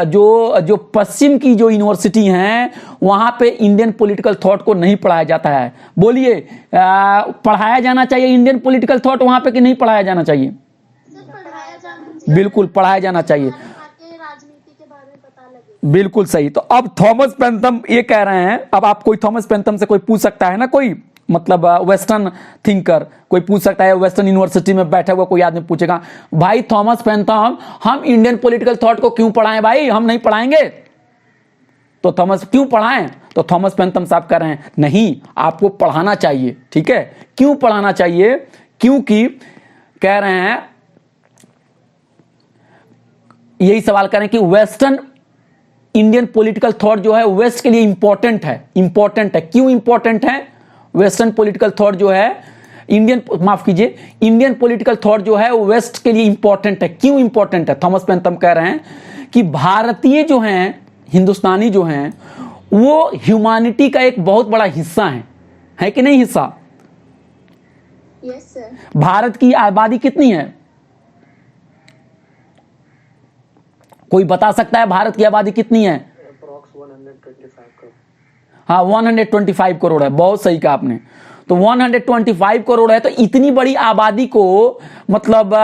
जो पश्चिम की जो यूनिवर्सिटी हैं वहां पे इंडियन पॉलिटिकल थॉट को नहीं पढ़ाया जाता है। बोलिए, पढ़ाया जाना चाहिए इंडियन पॉलिटिकल थॉट वहां पे कि नहीं पढ़ाया जाना चाहिए? पढ़ाया जाना चाहिए। बिल्कुल पढ़ाया जाना चाहिए। राजनीति के बारे में पता लगे। बिल्कुल सही। तो अब थॉमस पेंथम ये कह रहे हैं, अब आप कोई थॉमस पेंथम से कोई पूछ सकता है ना, कोई मतलब वेस्टर्न थिंकर कोई पूछ सकता है, वेस्टर्न यूनिवर्सिटी में बैठा हुआ कोई आदमी पूछेगा, भाई थॉमस पेंथम हम इंडियन पॉलिटिकल थॉट को क्यों पढ़ाएं? भाई हम नहीं पढ़ाएंगे। तो थॉमस क्यों पढ़ाएं? तो थॉमस पेंथम साहब कह रहे हैं नहीं, आपको पढ़ाना चाहिए। ठीक है, क्यों पढ़ाना चाहिए? क्योंकि कह रहे हैं, यही सवाल करें कि वेस्टर्न इंडियन पॉलिटिकल थॉट जो है वेस्ट के लिए इंपॉर्टेंट है। क्यों इंपॉर्टेंट है? वेस्टर्न पॉलिटिकल थॉट जो है इंडियन पॉलिटिकल थॉट जो है वो वेस्ट के लिए इंपॉर्टेंट है। क्यों इंपॉर्टेंट है? थॉमस पेंथम कह रहे हैं कि भारतीय जो हैं, हिंदुस्तानी जो हैं, वो ह्यूमैनिटी का एक बहुत बड़ा हिस्सा है कि नहीं हिस्सा? Yes sir. भारत की आबादी कितनी है? कोई बता सकता है भारत की आबादी कितनी है? अप्रॉक्स 125 करोड़। हाँ, 125 करोड़ है। बहुत सही कहा आपने। तो 125 करोड़ है, तो इतनी बड़ी आबादी को, मतलब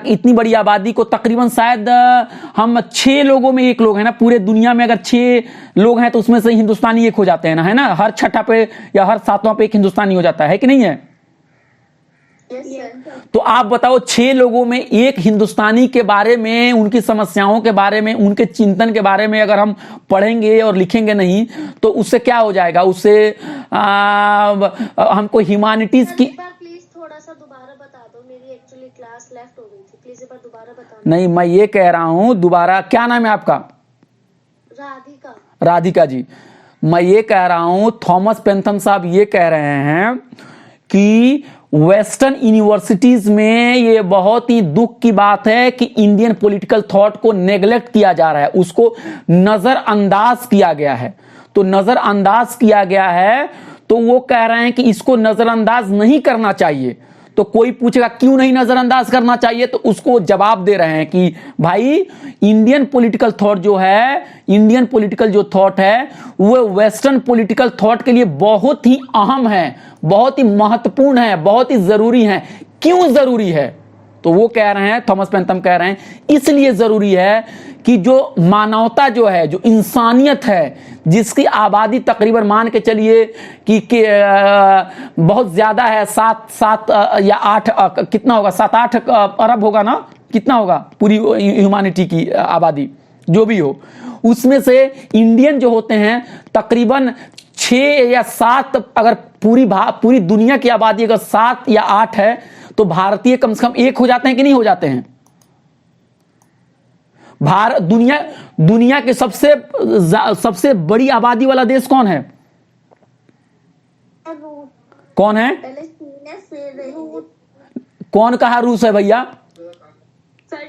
इतनी बड़ी आबादी को तकरीबन शायद हम 6 लोगों में 1 लोग है ना, पूरे दुनिया में अगर 6 लोग हैं तो उसमें से हिंदुस्तानी 1 हो जाते हैं ना, है ना? हर छठा पे या हर 7वां पे 1 हिंदुस्तानी हो जाता है कि नहीं है? Yes sir. तो आप बताओ 6 लोगों में 1 हिंदुस्तानी के बारे में, उनकी समस्याओं के बारे में, उनके चिंतन के बारे में अगर हम पढ़ेंगे और लिखेंगे नहीं तो उससे क्या हो जाएगा? उससे हमको ह्यूमैनिटीज की, एक बार प्लीज थोड़ा सा दोबारा बता दो, मेरी एक्चुअली क्लास लेफ्ट हो गई थी, प्लीज एक बार दोबारा बता। नहीं, मैं ये कह रहा हूं दोबारा, क्या नाम है आपका? राधिका। राधिका जी, मैं ये कह रहा हूं थॉमस पेंथम साहब ये कह रहे हैं कि वेस्टर्न यूनिवर्सिटीज में ये बहुत ही दुख की बात है कि इंडियन पॉलिटिकल थॉट को नेग्लेक्ट किया जा रहा है, उसको नजरअंदाज किया गया है। तो नजरअंदाज किया गया है, तो वो कह रहे हैं कि इसको नजरअंदाज नहीं करना चाहिए। तो कोई पूछेगा क्यों नहीं नजरअंदाज करना चाहिए, तो उसको जवाब दे रहे हैं कि भाई इंडियन पॉलिटिकल थॉट जो है, इंडियन पॉलिटिकल जो थॉट है वो वेस्टर्न पॉलिटिकल थॉट के लिए बहुत ही अहम है, बहुत ही महत्वपूर्ण है, बहुत ही जरूरी है। क्यों जरूरी है? तो वो कह रहे हैं, थॉमस पेंथम कह रहे हैं इसलिए जरूरी है कि जो मानवता जो है, जो इंसानियत है, जिसकी आबादी तकरीबन मान के चलिए कि बहुत ज्यादा है, 7 या 8 कितना होगा, 7-8 अरब होगा ना, कितना होगा पूरी ह्यूमैनिटी की आबादी जो भी हो, उसमें से इंडियन जो होते हैं तकरीबन 6 या 7, अगर पूरी दुनिया की आबादी अगर 7 या 8 है तो भारतीय कम से कम 1 हो जाते हैं कि नहीं हो जाते हैं? भारत दुनिया के सबसे बड़ी आबादी वाला देश कौन है? कौन है? पहले चीन है, फिर रूस। कौन कहा रूस है भैया? सर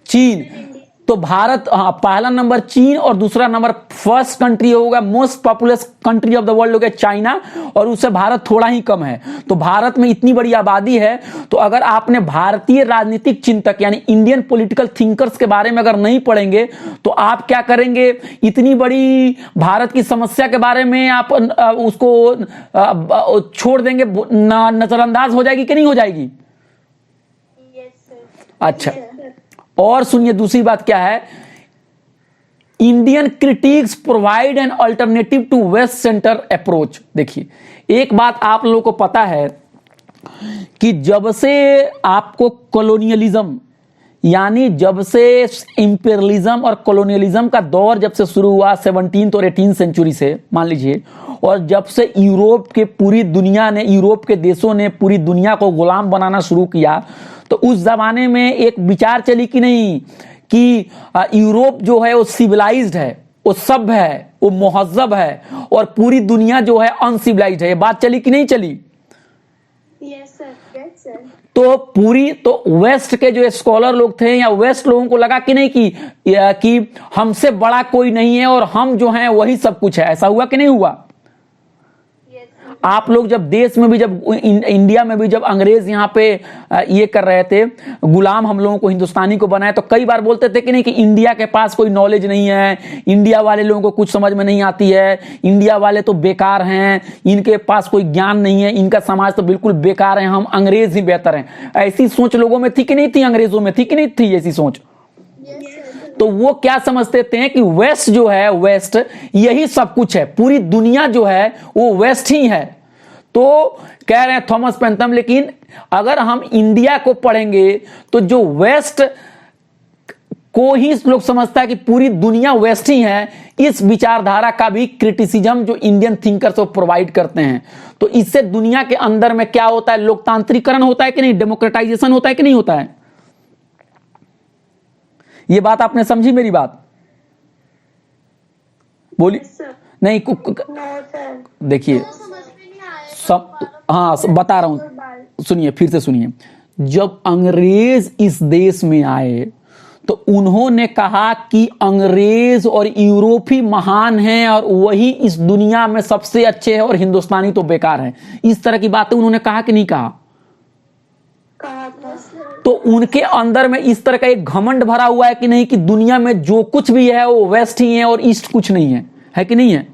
चीन। तो भारत, हाँ, पहला नंबर चीन और दूसरा नंबर फर्स्ट कंट्री होगा, most populous country of the world होगा चाइना, और उससे भारत थोड़ा ही कम है। तो भारत में इतनी बड़ी आबादी है, तो अगर आपने भारतीय राजनीतिक चिंतक यानी इंडियन पॉलिटिकल थिंकर्स के बारे में अगर नहीं पढ़ेंगे तो आप क्या करेंगे? इतनी बड़ी भारत की समस्या के बारे में आप उसको छोड़ देंगे, नजरअंदाज हो जाएगी कि नहीं हो जाएगी? Yes sir. अच्छा, और सुनिए दूसरी बात क्या है, Indian critics provide an alternative to west centre approach. देखिए, एक बात आप लोगों को पता है कि जब से आपको कॉलोनियलिज्म, यानी जब से इंपीरियलिज्म और कॉलोनियलिज्म का दौर जब से शुरू हुआ 17th और 18th सेंचुरी से मान लीजिए, और जब से यूरोप के देशों ने पूरी दुनिया को गुलाम बनाना शुरू किया, तो उस जमाने में एक विचार चली कि नहीं कि यूरोप जो है वो सिविलाइज्ड है, वो सभ्य है, वो मुहज्जब है, और पूरी दुनिया जो है अनसिविलाइज्ड है। ये बात चली कि नहीं चली? Yes sir. Yes sir. तो वेस्ट के जो स्कॉलर लोग थे या वेस्ट लोगों को लगा कि नहीं कि हमसे बड़ा कोई नहीं है और हम जो हैं वही सब कुछ है। ऐसा हुआ कि नहीं हुआ? आप लोग जब देश में भी, जब इंडिया में भी जब अंग्रेज यहाँ पे ये कर रहे थे, गुलाम हम लोगों को, हिंदुस्तानी को बनाए, तो कई बार बोलते थे कि नहीं कि इंडिया के पास कोई नॉलेज नहीं है, इंडिया वाले लोगों को कुछ समझ में नहीं आती है, इंडिया वाले तो बेकार हैं, इनके पास कोई ज्ञान नहीं है, इनका समाज तो बिल्कुल बेकार है, हम अंग्रेज ही बेहतर हैं। ऐसी सोच लोगों में थी कि नहीं थी? अंग्रेजों में थी कि नहीं थी ऐसी सोच? तो वो क्या समझते थे कि वेस्ट जो है, वेस्ट यही सब कुछ है, पूरी दुनिया जो है वो वेस्ट ही है। तो कह रहे हैं थॉमस पेंथम, लेकिन अगर हम इंडिया को पढ़ेंगे तो जो वेस्ट को ही लोग समझता है कि पूरी दुनिया वेस्ट ही है, इस विचारधारा का भी क्रिटिसिज्म जो इंडियन थिंकर्स वो प्रोवाइड करते हैं। तो इससे दुनिया के अंदर में क्या होता है? लोकतांत्रिकरण होता है कि नहीं? डेमोक्रेटाइजेशन होता है कि नहीं होता है? ये बात आपने समझी मेरी बात? बोलिए। सर। नहीं नो सर। देखिए तो समझ में नहीं आएगा सब, हाँ बता रहा हूं, सुनिए फिर से सुनिए। जब अंग्रेज इस देश में आए तो उन्होंने कहा कि अंग्रेज और यूरोपी महान हैं और वही इस दुनिया में सबसे अच्छे हैं और हिंदुस्तानी तो बेकार हैं। इस तरह की बातें उन्होंने कहा कि नहीं कहा? कहा था। तो उनके अंदर में इस तरह का एक घमंड भरा हुआ है कि नहीं, कि दुनिया में जो कुछ भी है वो वेस्ट ही है और ईस्ट कुछ नहीं है कि नहीं है?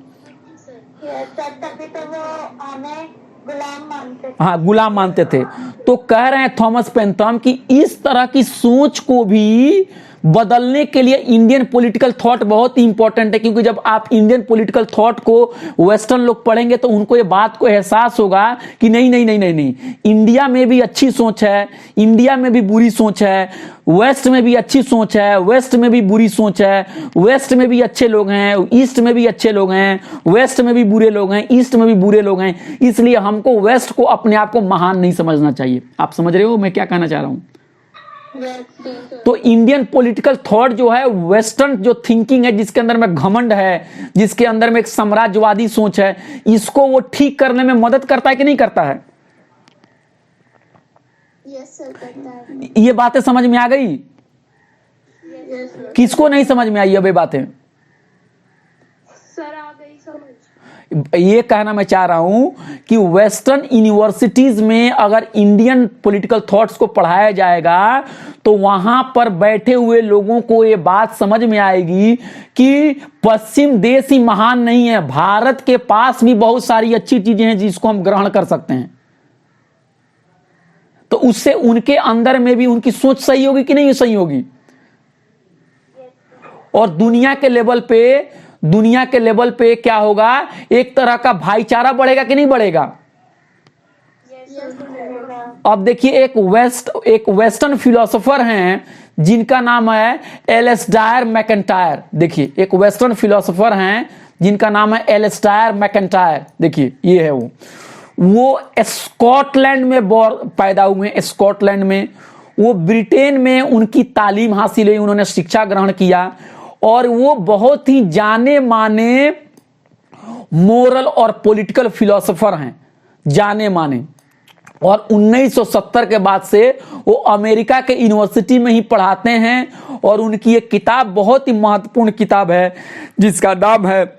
सर तभी तो वो हमें गुलाम मानते थे। हाँ, गुलाम मानते थे। तो कह रहे हैं थॉमस पेंथम कि इस तरह की सोच को भी बदलने के लिए इंडियन पॉलिटिकल थॉट बहुत ही इंपॉर्टेंट है, क्योंकि जब आप इंडियन पॉलिटिकल थॉट को वेस्टर्न लोग पढ़ेंगे तो उनको ये बात को एहसास होगा कि नहीं नहीं नहीं नहीं नहीं, इंडिया में भी अच्छी सोच है, इंडिया में भी बुरी सोच है, वेस्ट में भी अच्छी सोच है, वेस्ट में भी बुरी सोच है, वेस्ट में भी अच्छे लोग हैं, ईस्ट में भी अच्छे लोग हैं, वेस्ट में भी बुरे लोग हैं, ईस्ट में भी बुरे लोग हैं। इसलिए हमको वेस्ट को अपने आप को महान नहीं समझना चाहिए। आप समझ रहे हो मैं क्या कहना चाह रहा हूं? तो इंडियन पॉलिटिकल थॉट जो है, वेस्टर्न जो थिंकिंग है, जिसके अंदर में घमंड है, जिसके अंदर में एक साम्राज्यवादी सोच है, इसको वो ठीक करने में मदद करता है कि नहीं करता है? यस सर, करता है। ये बातें समझ में आ गई? Yes sir. किसको नहीं समझ में आई अब ये बातें? सर आ गई समझ। ये कहना मैं चाह रहा हूं कि वेस्टर्न यूनिवर्सिटीज में अगर इंडियन पॉलिटिकल थॉट्स को पढ़ाया जाएगा तो वहां पर बैठे हुए लोगों को ये बात समझ में आएगी कि पश्चिम देश ही महान नहीं है, भारत के पास भी बहुत सारी अच्छी चीजें हैं जिसको हम ग्रहण कर सकते हैं। तो उससे उनके अंदर में भी उनकी सोच सही होगी कि नहीं सही होगी? और दुनिया के लेवल पे क्या होगा? एक तरह का भाईचारा बढ़ेगा कि नहीं बढ़ेगा? अब देखिए, एक वेस्टर्न फिलोसोफर हैं जिनका नाम है एलिस्टायर मैकेंटायर। देखिए, एक वेस्टर्न फिलोसोफर हैं जिनका नाम है एलिस्टायर मैकेंटायर। देखिए, ये है वो स्कॉटलैंड में पैदा हुए हैं। स्कॉटलैंड में, वो ब्रिटेन में उनकी तालीम हासिल हुई, उन्होंने शिक्षा ग्रहण किया और वो बहुत ही जाने माने मोरल और पॉलिटिकल फिलोसोफर हैं, जाने माने। और 1970 के बाद से वो अमेरिका के यूनिवर्सिटी में ही पढ़ाते हैं और उनकी एक किताब बहुत ही महत्वपूर्ण किताब है जिसका नाम है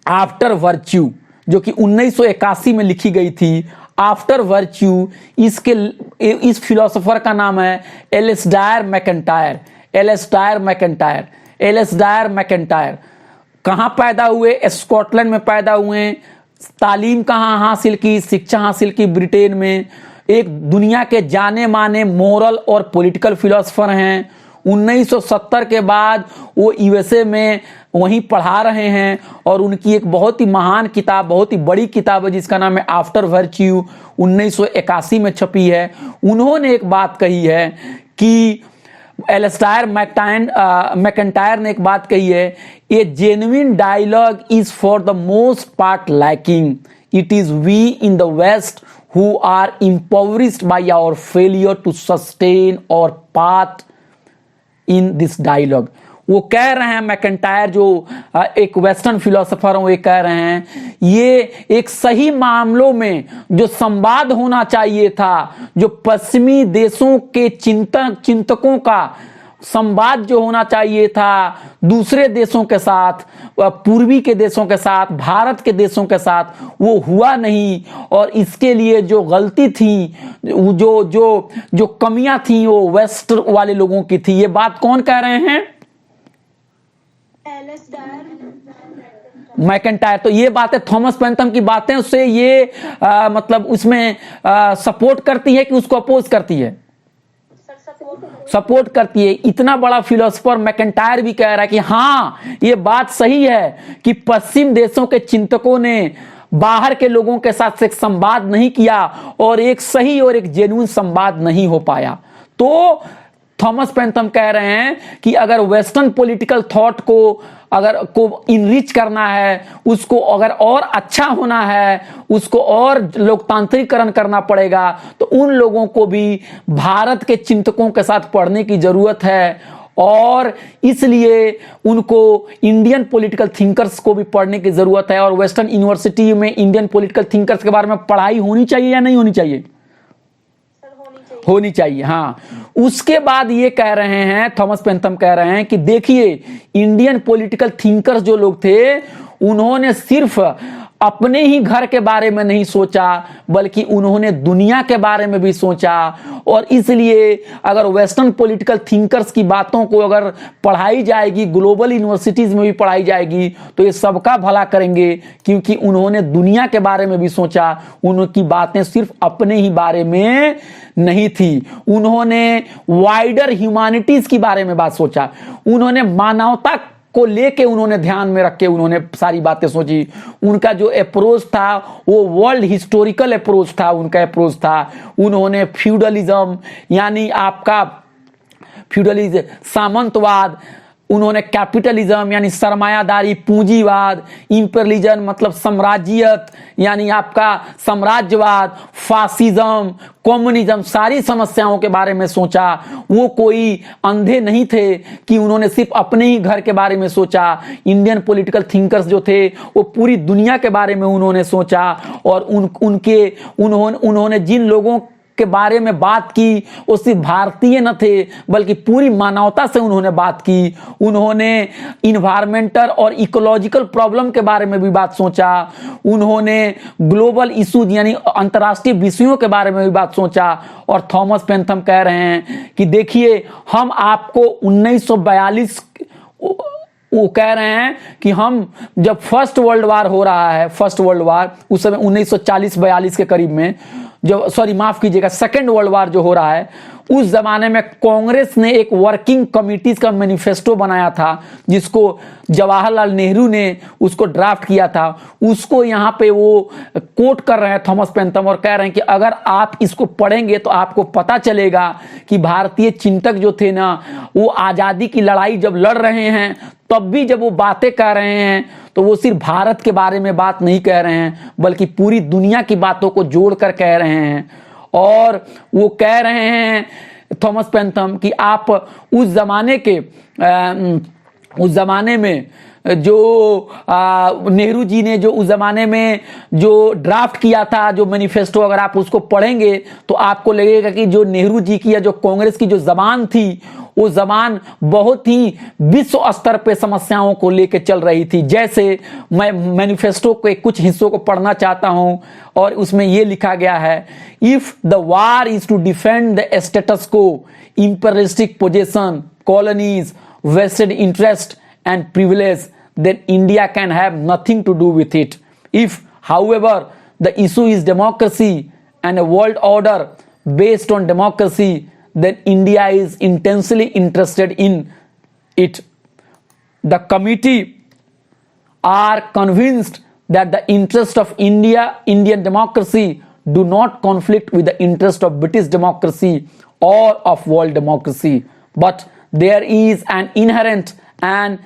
आफ्टर वर्च्यू, जो कि 1981 में लिखी गई थी। आफ्टर वर्च्यू, इस फिलोसोफर का नाम है एलिस्टायर मैकेंटायर। एलिस्टायर मैकेंटायर कहां पैदा हुए? स्कॉटलैंड में पैदा हुए। तालीम कहां हासिल की? शिक्षा हासिल की ब्रिटेन में। एक दुनिया के जाने माने मोरल और पॉलिटिकल फिलोसोफर हैं। 1970 के बाद वो यूएसए में वहीं पढ़ा रहे हैं और उनकी एक बहुत ही महान किताब, बहुत ही बड़ी किताब है जिसका नाम है आफ्टर वर्च्यू, 1981 में छपी है। उन्होंने एक बात कही है कि एलिस्टायर मैकेंटायर ने एक बात कही है, a genuine dialogue is for the most part lacking, it is we in the west who are impoverished by our failure to sustain our path in this dialogue। वो कह रहे हैं मैकेंटायर, जो एक वेस्टर्न फिलोसोफर हैं, वो कह रहे हैं ये एक सही मामलों में जो संवाद होना चाहिए था, जो पश्चिमी देशों के चिंतकों का संवाद जो होना चाहिए था दूसरे देशों के साथ, पूर्वी के देशों के साथ, भारत के देशों के साथ, वो हुआ नहीं। और इसके लिए जो गलती थी, जो कमियां थी, वो वेस्ट वाले लोगों की थी। ये बात कौन कह रहे हैं? मैकेंटायर। तो ये बातें थॉमस पेंथम की बातें उससे ये मतलब उसमें सपोर्ट करती है कि उसको अपोज करती है? सपोर्ट करती है। इतना बड़ा फिलोसोफर मैकेंटायर भी कह रहा है कि हाँ, ये बात सही है कि पश्चिम देशों के चिंतकों ने बाहर के लोगों के साथ एक संवाद नहीं किया और एक सही और एक जेन्युइन संवाद नहीं हो पाया। तो थॉमस पेंथम कह रहे हैं कि अगर वेस्टर्न पॉलिटिकल थॉट को इनरिच करना है, उसको अगर और अच्छा होना है, उसको और लोकतांत्रिकरण करना पड़ेगा, तो उन लोगों को भी भारत के चिंतकों के साथ पढ़ने की जरूरत है और इसलिए उनको इंडियन पॉलिटिकल थिंकर्स को भी पढ़ने की जरूरत है। और वेस्टर्न यूनिवर्सिटी में इंडियन पॉलिटिकल थिंकर्स के बारे में पढ़ाई होनी चाहिए या नहीं होनी चाहिए? होनी चाहिए। हाँ, उसके बाद ये कह रहे हैं, थॉमस पेंथम कह रहे हैं कि देखिए, इंडियन पॉलिटिकल थिंकर्स जो लोग थे, उन्होंने सिर्फ अपने ही घर के बारे में नहीं सोचा, बल्कि उन्होंने दुनिया के बारे में भी सोचा। और इसलिए अगर वेस्टर्न पॉलिटिकल थिंकर्स की बातों को अगर पढ़ाई जाएगी, ग्लोबल यूनिवर्सिटीज में भी पढ़ाई जाएगी, तो ये सबका भला करेंगे, क्योंकि उन्होंने दुनिया के बारे में भी सोचा। उनकी बातें सिर्फ अपने ही बारे में नहीं थी, उन्होंने वाइडर ह्यूमैनिटीज की बारे में बात सोचा, उन्होंने मानवता को लेके उन्होंने ध्यान में रख के उन्होंने सारी बातें सोची। उनका जो अप्रोच था वो वर्ल्ड हिस्टोरिकल अप्रोच था, उनका अप्रोच था। उन्होंने फ्यूडलिज्म यानी आपका फ्यूडलिज्म, सामंतवाद, उन्होंने कैपिटलिज्म यानी सरमायादारी, पूंजीवाद, इंपीरियलिज्म मतलब साम्राज्यत यानी आपका साम्राज्यवाद, फासिज्म, कम्युनिज्म, सारी समस्याओं के बारे में सोचा। वो कोई अंधे नहीं थे कि उन्होंने सिर्फ अपने ही घर के बारे में सोचा। इंडियन पॉलिटिकल थिंकर्स जो थे वो पूरी दुनिया के बारे में उन्होंने सोचा। और उन्होंने जिन लोगों के बारे में बात की वो सिर्फ भारतीय न थे, बल्कि पूरी मानवता से उन्होंने बात की। उन्होंने इन्वायरमेंटल और इकोलॉजिकल प्रॉब्लम के बारे में भी बात सोचा। उन्होंने ग्लोबल इशूज यानी अंतर्राष्ट्रीय विषयों के बारे में भी बात सोचा। और थॉमस पेंथम कह रहे हैं कि देखिए, हम आपको 1942 वो कह रहे हैं कि हम जब फर्स्ट वर्ल्ड वार हो रहा है, फर्स्ट वर्ल्ड वार उस समय 1940-42 के करीब में, जो माफ कीजिएगा, सेकेंड वर्ल्ड वार जो हो रहा है, उस जमाने में कांग्रेस ने एक वर्किंग कमिटीज का मैनिफेस्टो बनाया था, जिसको जवाहरलाल नेहरू ने उसको ड्राफ्ट किया था। उसको यहाँ पे वो कोट कर रहे हैं थॉमस पेंथम और कह रहे हैं कि अगर आप इसको पढ़ेंगे तो आपको पता चलेगा कि भारतीय चिंतक जो थे ना, वो आजादी की लड़ाई जब लड़ रहे हैं, तब भी जब वो बातें कह रहे हैं तो वो सिर्फ भारत के बारे में बात नहीं कह रहे हैं, बल्कि पूरी दुनिया की बातों को जोड़कर कह रहे हैं। और वो कह रहे हैं थॉमस पेंथम कि आप उस जमाने में जो नेहरू जी ने जो उस जमाने में जो ड्राफ्ट किया था, जो मैनिफेस्टो, अगर आप उसको पढ़ेंगे तो आपको लगेगा कि जो नेहरू जी की या जो कांग्रेस की जो जबान थी, वो जबान बहुत ही विश्व स्तर पे समस्याओं को लेके चल रही थी। जैसे मैं मैनिफेस्टो के कुछ हिस्सों को पढ़ना चाहता हूं, और उसमें ये लिखा गया है, if the war is to defend the status quo, imperialistic position, colonies, vested interest and privilege, then India can have nothing to do with it. If, however, the issue is democracy and a world order based on democracy, then India is intensely interested in it. The committee are convinced that the interest of Indian democracy do not conflict with the interest of British democracy or of world democracy, but there is an inherent and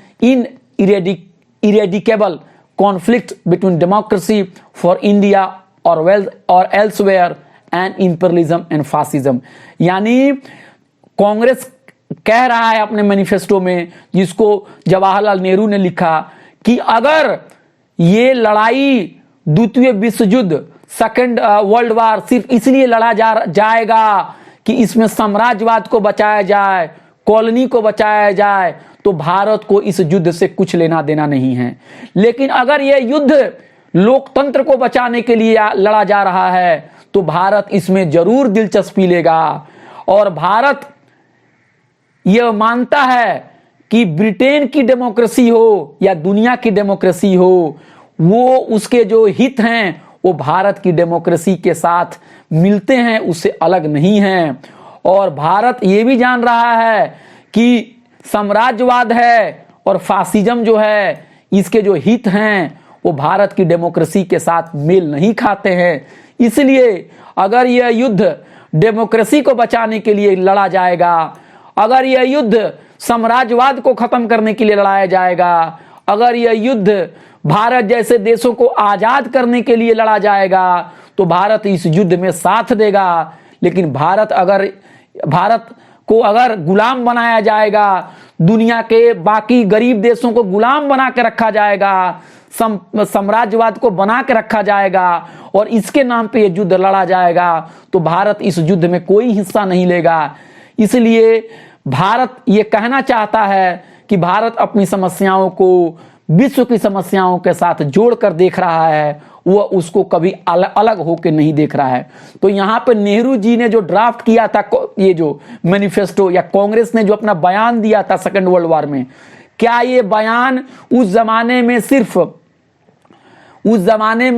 irrevocable conflict between democracy for India or elsewhere and imperialism and fascism. यानी कांग्रेस कह रहा है अपने मैनिफेस्टो में, जिसको जवाहरलाल नेहरू ने लिखा, कि अगर ये लड़ाई द्वितीय विश्व युद्ध, सेकेंड वर्ल्ड वार, सिर्फ इसलिए लड़ा जाएगा कि इसमें साम्राज्यवाद को बचाया जाए, कॉलोनी को बचाया जाए, तो भारत को इस युद्ध से कुछ लेना देना नहीं है। लेकिन अगर यह युद्ध लोकतंत्र को बचाने के लिए लड़ा जा रहा है, तो भारत इसमें जरूर दिलचस्पी लेगा। और भारत यह मानता है कि ब्रिटेन की डेमोक्रेसी हो या दुनिया की डेमोक्रेसी हो, वो उसके जो हित हैं वो भारत की डेमोक्रेसी के साथ मिलते हैं, उससे अलग नहीं हैं। और भारत ये भी जान रहा है कि साम्राज्यवाद है और फासिज्म जो है, इसके जो हित हैं वो भारत की डेमोक्रेसी के साथ मेल नहीं खाते हैं। इसलिए अगर यह युद्ध डेमोक्रेसी को बचाने के लिए लड़ा जाएगा, अगर यह युद्ध साम्राज्यवाद को खत्म करने के लिए लड़ाया जाएगा, अगर यह युद्ध भारत जैसे देशों को आजाद करने के लिए लड़ा जाएगा, तो भारत इस युद्ध में साथ देगा। लेकिन भारत को अगर गुलाम बनाया जाएगा, दुनिया के बाकी गरीब देशों को गुलाम बना के रखा जाएगा, साम्राज्यवाद को बना के रखा जाएगा और इसके नाम पे ये युद्ध लड़ा जाएगा, तो भारत इस युद्ध में कोई हिस्सा नहीं लेगा। इसलिए भारत ये कहना चाहता है कि भारत अपनी समस्याओं को विश्व की समस्याओं के साथ जोड़कर देख रहा है, वो उसको कभी अलग होकर नहीं देख रहा है। तो यहाँ पे नेहरू जी ने जो ड्राफ्ट किया था, ये जो मैनिफेस्टो या कांग्रेस ने जो अपना बयान दिया था सेकेंड वर्ल्ड वॉर में, क्या ये बयान उस जमाने में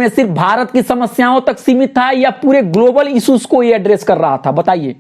सिर्फ भारत की समस्याओं तक सीमित था या पूरे ग्लोबल इश्यूज को ये एड्रेस कर रहा था? बताइए।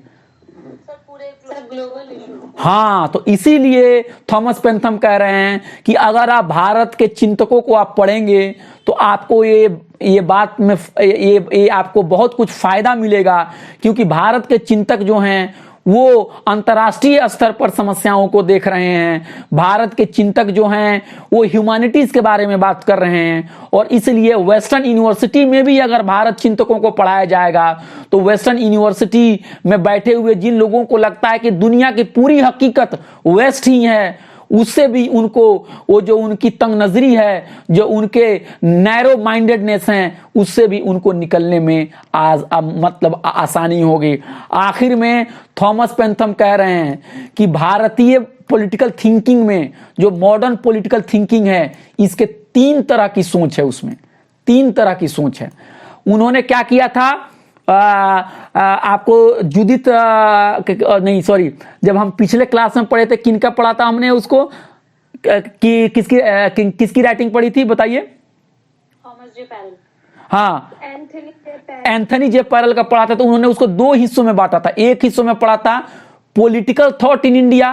Global issue. हाँ, तो इसीलिए थॉमस पेंथम कह रहे हैं कि अगर आप भारत के चिंतकों को आप पढ़ेंगे तो आपको ये बात में ये आपको बहुत कुछ फायदा मिलेगा, क्योंकि भारत के चिंतक जो हैं वो अंतर्राष्ट्रीय स्तर पर समस्याओं को देख रहे हैं। भारत के चिंतक जो हैं वो ह्यूमैनिटीज के बारे में बात कर रहे हैं, और इसलिए वेस्टर्न यूनिवर्सिटी में भी अगर भारत चिंतकों को पढ़ाया जाएगा तो वेस्टर्न यूनिवर्सिटी में बैठे हुए जिन लोगों को लगता है कि दुनिया की पूरी हकीकत वेस्ट ही है, उससे भी उनको वो जो उनकी तंग नजरी है, जो उनके नैरो माइंडेडनेस हैं, उससे भी उनको निकलने में मतलब आसानी होगी। आखिर में थॉमस पेंथम कह रहे हैं कि भारतीय पॉलिटिकल थिंकिंग में जो मॉडर्न पॉलिटिकल थिंकिंग है, इसके 3 तरह की सोच है, उसमें 3 तरह की सोच है। उन्होंने क्या किया था, आपको जुदित नहीं सॉरी, जब हम पिछले क्लास में पढ़े थे, किनका पढ़ा था हमने उसको, कि किसकी राइटिंग पढ़ी थी बताइए? Thomas J parallel. हाँ, एंथनी जे पैरल का पढ़ा था। तो उन्होंने उसको 2 हिस्सों में बांटा था। एक हिस्सों में पढ़ा था political thought in India.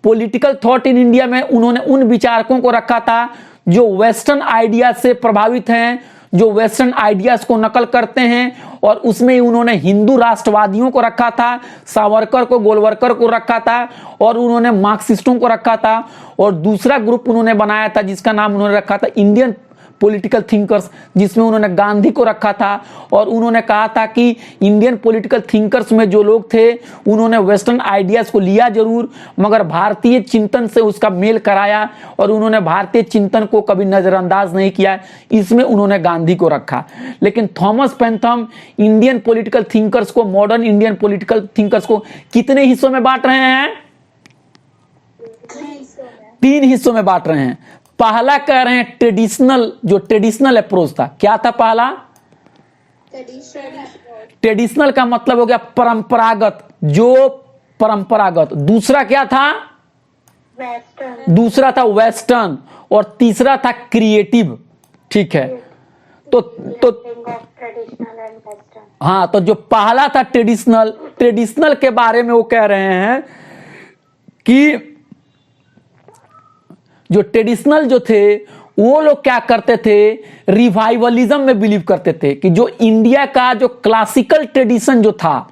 Political thought in India में उन्होंने उन विचारकों को रखा था जो वेस्टर्न आइडिया से प्रभावित हैं, जो वेस्टर्न आइडियाज को नकल करते हैं, और उसमें उन्होंने हिंदू राष्ट्रवादियों को रखा था, सावरकर को, गोलवरकर को रखा था, और उन्होंने मार्क्सिस्टों को रखा था। और दूसरा ग्रुप उन्होंने बनाया था जिसका नाम उन्होंने रखा था इंडियन पॉलिटिकल थिंकर्स, जिसमें उन्होंने गांधी को रखा था। और उन्होंने कहा था कि इंडियन पॉलिटिकल थिंकर्स में जो लोग थे उन्होंने वेस्टर्न आइडियाज को लिया जरूर, मगर भारतीय चिंतन से उसका मेल कराया, और उन्होंने भारतीय चिंतन को कभी नजरअंदाज नहीं किया। इसमें उन्होंने गांधी को रखा। लेकिन थॉमस पेंथम इंडियन पॉलिटिकल थिंकर्स को, मॉडर्न इंडियन पॉलिटिकल थिंकर्स को कितने हिस्सों में बांट रहे हैं? 3 हिस्सों में बांट रहे हैं। पहला कह रहे हैं ट्रेडिशनल, जो ट्रेडिशनल अप्रोच था। क्या था पहला? ट्रेडिशनल का मतलब हो गया परंपरागत, जो परंपरागत। दूसरा क्या था? वेस्टर्न। दूसरा था वेस्टर्न, और तीसरा था क्रिएटिव। ठीक है, तो हाँ, तो जो पहला था ट्रेडिशनल, ट्रेडिशनल के बारे में वो कह रहे हैं कि जो ट्रेडिशनल जो थे वो लोग क्या करते थे, रिवाइवलिज्म में बिलीव करते थे, कि जो इंडिया का जो क्लासिकल ट्रेडिशन जो था,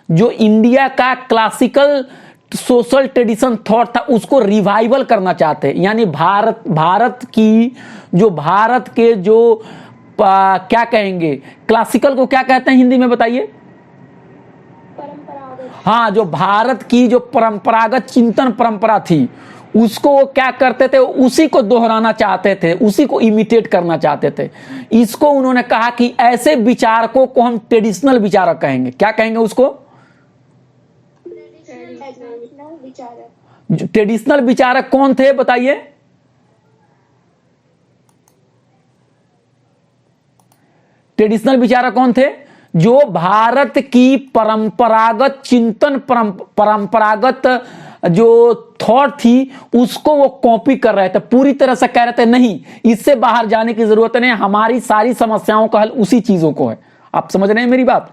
जो इंडिया का क्लासिकल सोशल ट्रेडिशन थॉट था, उसको रिवाइवल करना चाहते हैं। यानी भारत के जो क्या कहेंगे, क्लासिकल को क्या कहते हैं हिंदी में बताइए? हाँ, जो भारत की जो परंपरागत चिंतन परंपरा थी, उसको वो क्या करते थे, उसी को दोहराना चाहते थे, उसी को इमिटेट करना चाहते थे। इसको उन्होंने कहा कि ऐसे विचारकों को हम ट्रेडिशनल विचारक कहेंगे। क्या कहेंगे उसको? ट्रेडिशनल विचारक कौन थे बताइए? ट्रेडिशनल विचारक कौन थे? जो भारत की परंपरागत चिंतन, परंपरागत जो थॉट थी उसको वो कॉपी कर रहे थे, पूरी तरह से कह रहे थे नहीं, इससे बाहर जाने की जरूरत नहीं, हमारी सारी समस्याओं का हल उसी चीजों को है। आप समझ रहे हैं मेरी बात?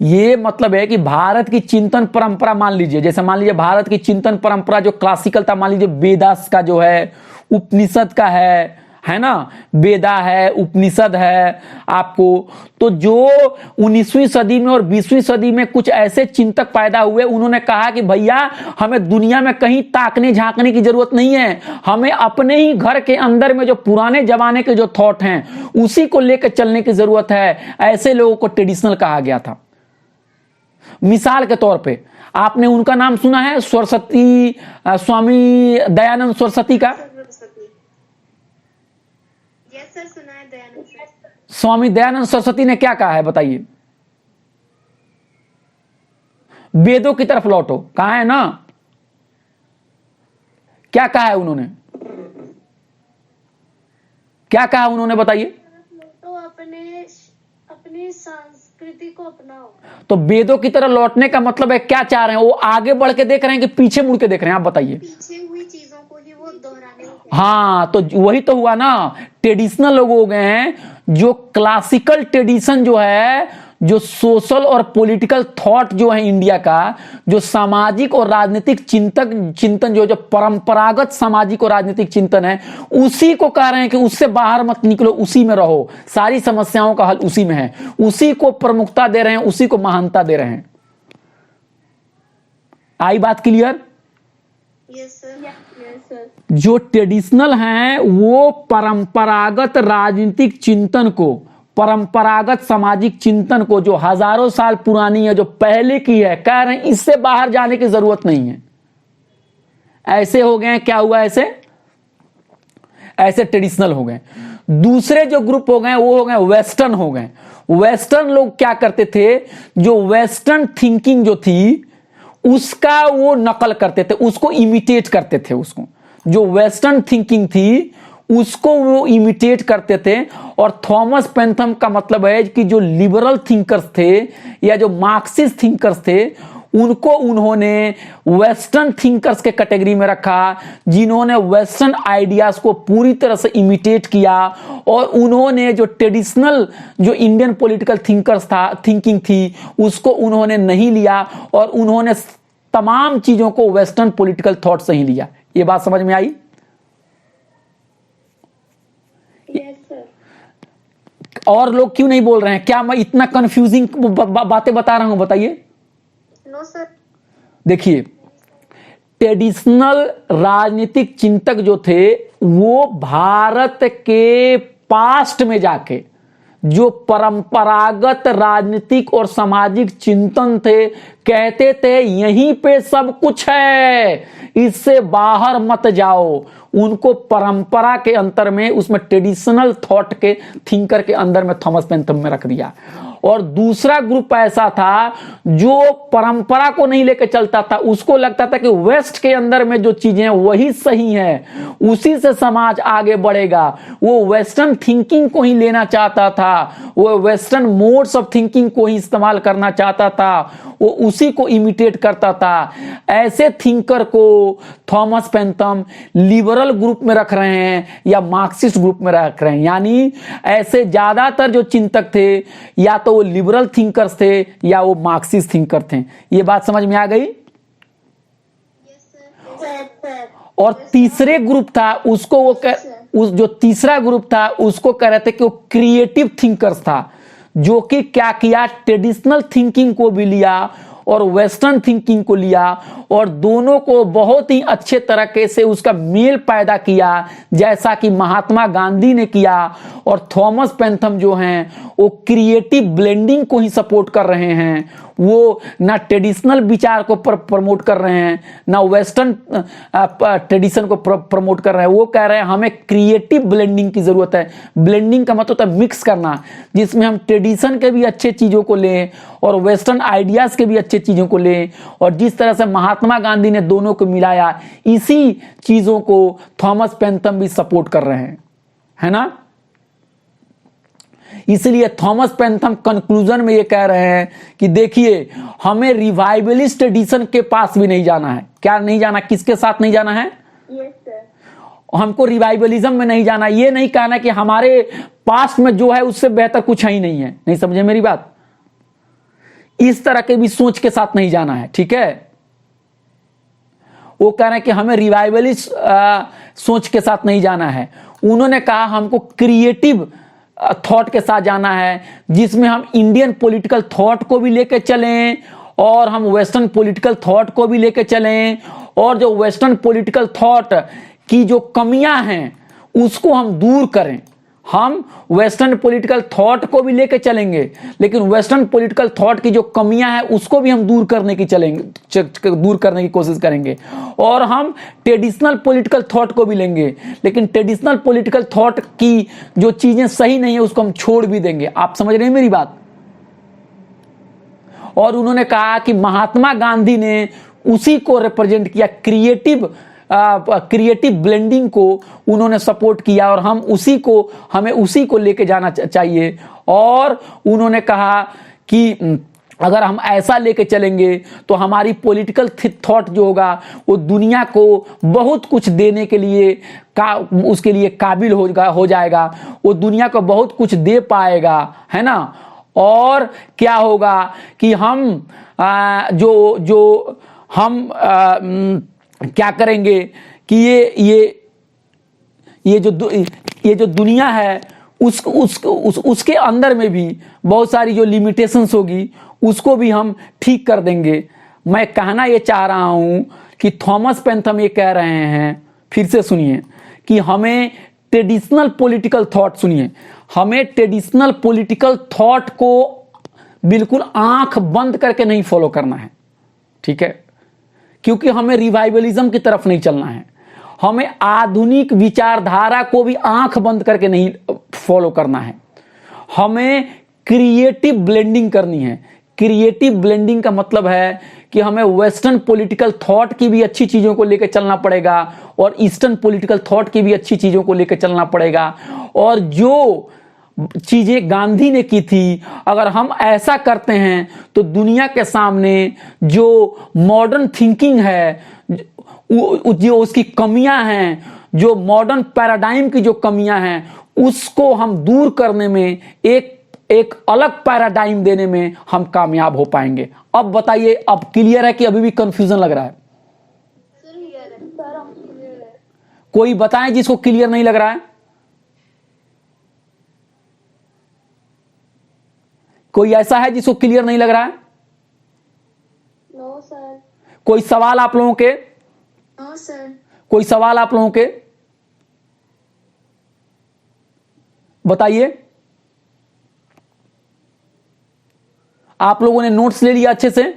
ये मतलब है कि भारत की चिंतन परंपरा, मान लीजिए, जैसे मान लीजिए भारत की चिंतन परंपरा जो क्लासिकल था, मान लीजिए वेदास का जो है, उपनिषद का है ना, वेदा है, उपनिषद है आपको। तो जो 19वीं सदी में और 20वीं सदी में कुछ ऐसे चिंतक पैदा हुए, उन्होंने कहा कि भैया हमें दुनिया में कहीं ताकने झांकने की जरूरत नहीं है, हमें अपने ही घर के अंदर में जो पुराने जमाने के जो थॉट हैं उसी को लेकर चलने की जरूरत है। ऐसे लोगों को ट्रेडिशनल कहा गया था। मिसाल के तौर पे आपने उनका नाम सुना है, सरस्वती, स्वामी दयानंद सरस्वती का? यस सर, सुना है दयानंद सर। स्वामी दयानंद सरस्वती ने क्या कहा है बताइए? वेदों की तरफ लौटो, कहा है ना? क्या कहा है उन्होंने? क्या कहा उन्होंने बताइए? तो अपनी संस्कृति को अपनाओ। तो वेदों की तरह लौटने का मतलब है क्या चाह रहे हैं? वो आगे बढ़ के देख रहे हैं कि पीछे मुड़ के देख रहे हैं? आप बताइए। पीछे हुई चीजों को ही वो दोहराने को। हाँ, तो वही तो हुआ ना, ट्रेडिशनल लोग हो गए हैं जो क्लासिकल ट्रेडिशन जो है, जो सोशल और पॉलिटिकल थॉट जो है इंडिया का, जो सामाजिक और राजनीतिक चिंतन जो परंपरागत सामाजिक और राजनीतिक चिंतन है, उसी को कह रहे हैं कि उससे बाहर मत निकलो, उसी में रहो, सारी समस्याओं का हल उसी में है, उसी को प्रमुखता दे रहे हैं, उसी को महानता दे रहे हैं। आई बात क्लियर? Yes sir. जो ट्रेडिशनल हैं वो परंपरागत राजनीतिक चिंतन को, परंपरागत सामाजिक चिंतन को, जो हजारों साल पुरानी है, जो पहले की है, कह रहे हैं इससे बाहर जाने की जरूरत नहीं है। ऐसे हो गए, क्या हुआ? ऐसे ट्रेडिशनल हो गए। दूसरे जो ग्रुप हो गए वो हो गए वेस्टर्न हो गए। वेस्टर्न लोग क्या करते थे? जो वेस्टर्न थिंकिंग जो थी उसका वो नकल करते थे, उसको इमिटेट करते थे। उसको जो वेस्टर्न थिंकिंग थी उसको वो इमिटेट करते थे। और थॉमस पेंथम का मतलब है कि जो लिबरल थिंकर्स थे या जो मार्क्सिस्ट थिंकर्स थे, उनको उन्होंने वेस्टर्न थिंकर्स के कैटेगरी में रखा, जिन्होंने वेस्टर्न आइडियाज को पूरी तरह से इमिटेट किया। और उन्होंने जो ट्रेडिशनल जो इंडियन पॉलिटिकल थिंकिंग थी उसको उन्होंने नहीं लिया, और उन्होंने तमाम चीजों को वेस्टर्न पॉलिटिकल थॉट से ही लिया। ये बात समझ में आई? Yes sir. और लोग क्यों नहीं बोल रहे हैं? क्या मैं इतना कंफ्यूजिंग बातें बता रहा हूं? बताइए। No sir. देखिए, ट्रेडिशनल राजनीतिक चिंतक जो थे वो भारत के पास्ट में जाके जो परंपरागत राजनीतिक और सामाजिक चिंतन थे, कहते थे यहीं पे सब कुछ है, इससे बाहर मत जाओ। उनको परंपरा के अंतर में, उसमें ट्रेडिशनल थॉट के थिंकर के अंदर में थॉमस पेंथम में रख दिया। और दूसरा ग्रुप ऐसा था जो परंपरा को नहीं लेकर चलता था, उसको लगता था कि वेस्ट के अंदर में जो चीजें हैं वही सही है, उसी से समाज आगे बढ़ेगा। वो वेस्टर्न थिंकिंग को ही लेना चाहता था, वो वेस्टर्न मोड्स ऑफ थिंकिंग को ही इस्तेमाल करना चाहता था, वो उसी को इमिटेट करता था। ऐसे थिंकर को थॉमस पेंथम लिबरल ग्रुप में रख रहे हैं या मार्क्सिस्ट ग्रुप में रख रहे हैं। यानी ऐसे ज्यादातर जो चिंतक थे या तो वो लिबरल थिंकर्स थे या वो मार्क्सिस्ट थिंकर थे। ये बात समझ में आ गई? और तीसरे ग्रुप था उसको जो तीसरा ग्रुप था उसको कह रहे थे कि वो क्रिएटिव थिंकर्स था, जो कि क्या किया, ट्रेडिशनल थिंकिंग को भी लिया और वेस्टर्न थिंकिंग को लिया, और दोनों को बहुत ही अच्छे तरीके से उसका मेल पैदा किया, जैसा कि महात्मा गांधी ने किया। और थॉमस पेंथम जो हैं वो क्रिएटिव ब्लेंडिंग को ही सपोर्ट कर रहे हैं। वो ना ट्रेडिशनल विचार को प्रमोट कर रहे हैं, ना वेस्टर्न ट्रेडिशन को प्रमोट कर रहे हैं। वो कह रहे हैं हमें क्रिएटिव ब्लेंडिंग की जरूरत है। ब्लेंडिंग का मतलब है मिक्स करना, जिसमें हम ट्रेडिशन के भी अच्छे चीजों को लें और वेस्टर्न आइडियाज के भी अच्छे चीजों को लें। और जिस तरह से महात्मा गांधी ने दोनों को मिलाया, इसी चीजों को थॉमस पेंथम भी सपोर्ट कर रहे हैं, है ना? इसलिए थॉमस पेंथम कंक्लूजन में ये कह रहे हैं कि देखिए, हमें रिवाइवलिस्ट ट्रेडिशन के पास भी नहीं जाना है। क्या नहीं जाना? किसके साथ नहीं जाना है? Yes sir. हमको रिवाइवलिज्म में नहीं जाना। ये नहीं कहना कि हमारे पास्ट में जो है उससे बेहतर कुछ ही नहीं है। नहीं समझे मेरी बात? इस तरह के भी सोच के साथ नहीं जाना है, ठीक है? वो कह रहे हैं कि हमें रिवाइवलिस्ट सोच के साथ नहीं जाना है। उन्होंने कहा हमको क्रिएटिव थॉट के साथ जाना है, जिसमें हम इंडियन पॉलिटिकल थॉट को भी लेकर चलें और हम वेस्टर्न पॉलिटिकल थॉट को भी लेकर चलें, और जो वेस्टर्न पॉलिटिकल थॉट की जो कमियां हैं उसको हम दूर करें। हम वेस्टर्न पॉलिटिकल थॉट को भी लेके चलेंगे, लेकिन वेस्टर्न पॉलिटिकल थॉट की जो कमियां हैं उसको भी हम दूर करने की कोशिश करेंगे। और हम ट्रेडिशनल पॉलिटिकल थॉट को भी लेंगे, लेकिन ट्रेडिशनल पॉलिटिकल थॉट की जो चीजें सही नहीं है उसको हम छोड़ भी देंगे। आप समझ रहे हैं मेरी बात? और उन्होंने कहा कि महात्मा गांधी ने उसी को रिप्रेजेंट किया, क्रिएटिव ब्लेंडिंग को उन्होंने सपोर्ट किया, और हमें उसी को लेके जाना चाहिए। और उन्होंने कहा कि अगर हम ऐसा लेके चलेंगे तो हमारी पॉलिटिकल थॉट जो होगा वो दुनिया को बहुत कुछ देने के लिए उसके लिए काबिल हो जाएगा, वो दुनिया को बहुत कुछ दे पाएगा, है ना। और क्या होगा कि हम क्या करेंगे कि ये जो दुनिया है उसके अंदर में भी बहुत सारी जो लिमिटेशंस होगी उसको भी हम ठीक कर देंगे। मैं कहना ये चाह रहा हूं कि थॉमस पेंथम ये कह रहे हैं, फिर से सुनिए, कि हमें ट्रेडिशनल पॉलिटिकल थॉट, सुनिए, हमें ट्रेडिशनल पॉलिटिकल थॉट को बिल्कुल आंख बंद करके नहीं फॉलो करना है, ठीक है, क्योंकि हमें रिवाइवलिज्म की तरफ नहीं चलना है। हमें आधुनिक विचारधारा को भी आंख बंद करके नहीं फॉलो करना है, हमें क्रिएटिव ब्लेंडिंग करनी है। क्रिएटिव ब्लेंडिंग का मतलब है कि हमें वेस्टर्न पॉलिटिकल थॉट की भी अच्छी चीजों को लेकर चलना पड़ेगा और ईस्टर्न पॉलिटिकल थॉट की भी अच्छी चीजों को लेकर चलना पड़ेगा। और जो चीजें गांधी ने की थी, अगर हम ऐसा करते हैं तो दुनिया के सामने जो मॉडर्न थिंकिंग है, जो उसकी कमियां हैं, जो मॉडर्न पैराडाइम की जो कमियां हैं, उसको हम दूर करने में, एक अलग पैराडाइम देने में हम कामयाब हो पाएंगे। अब बताइए, अब क्लियर है कि अभी भी कंफ्यूजन लग रहा है? कोई बताएं जिसको क्लियर नहीं लग रहा है। कोई ऐसा है जिसको क्लियर नहीं लग रहा है? No sir. कोई सवाल आप लोगों के? No sir. कोई सवाल आप लोगों के? बताइए। आप लोगों ने नोट्स ले लिया अच्छे से? Yes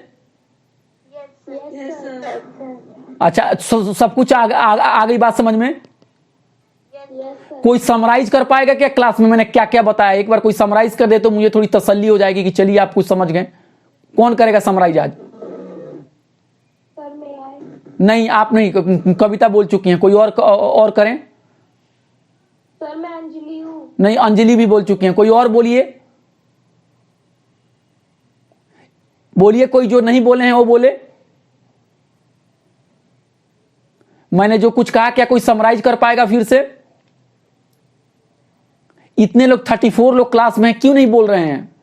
sir. अच्छा, सब कुछ आ गई बात समझ में? Yes sir. कोई समराइज कर पाएगा क्या क्लास में मैंने क्या क्या बताया? एक बार कोई समराइज कर दे तो मुझे थोड़ी तसल्ली हो जाएगी कि चलिए आप कुछ समझ गए। कौन करेगा समराइज आज? सर मैं आए। नहीं, आप नहीं, कविता बोल चुकी हैं। कोई और करें? सर मैं अंजलि हूँ। नहीं, अंजलि भी बोल चुकी हैं। कोई और बोलिए, बोलिए। कोई जो नहीं बोले हैं वो बोले। मैंने जो कुछ कहा क्या कोई समराइज कर पाएगा फिर से? इतने लोग 34 लोग क्लास में, क्यों नहीं बोल रहे हैं?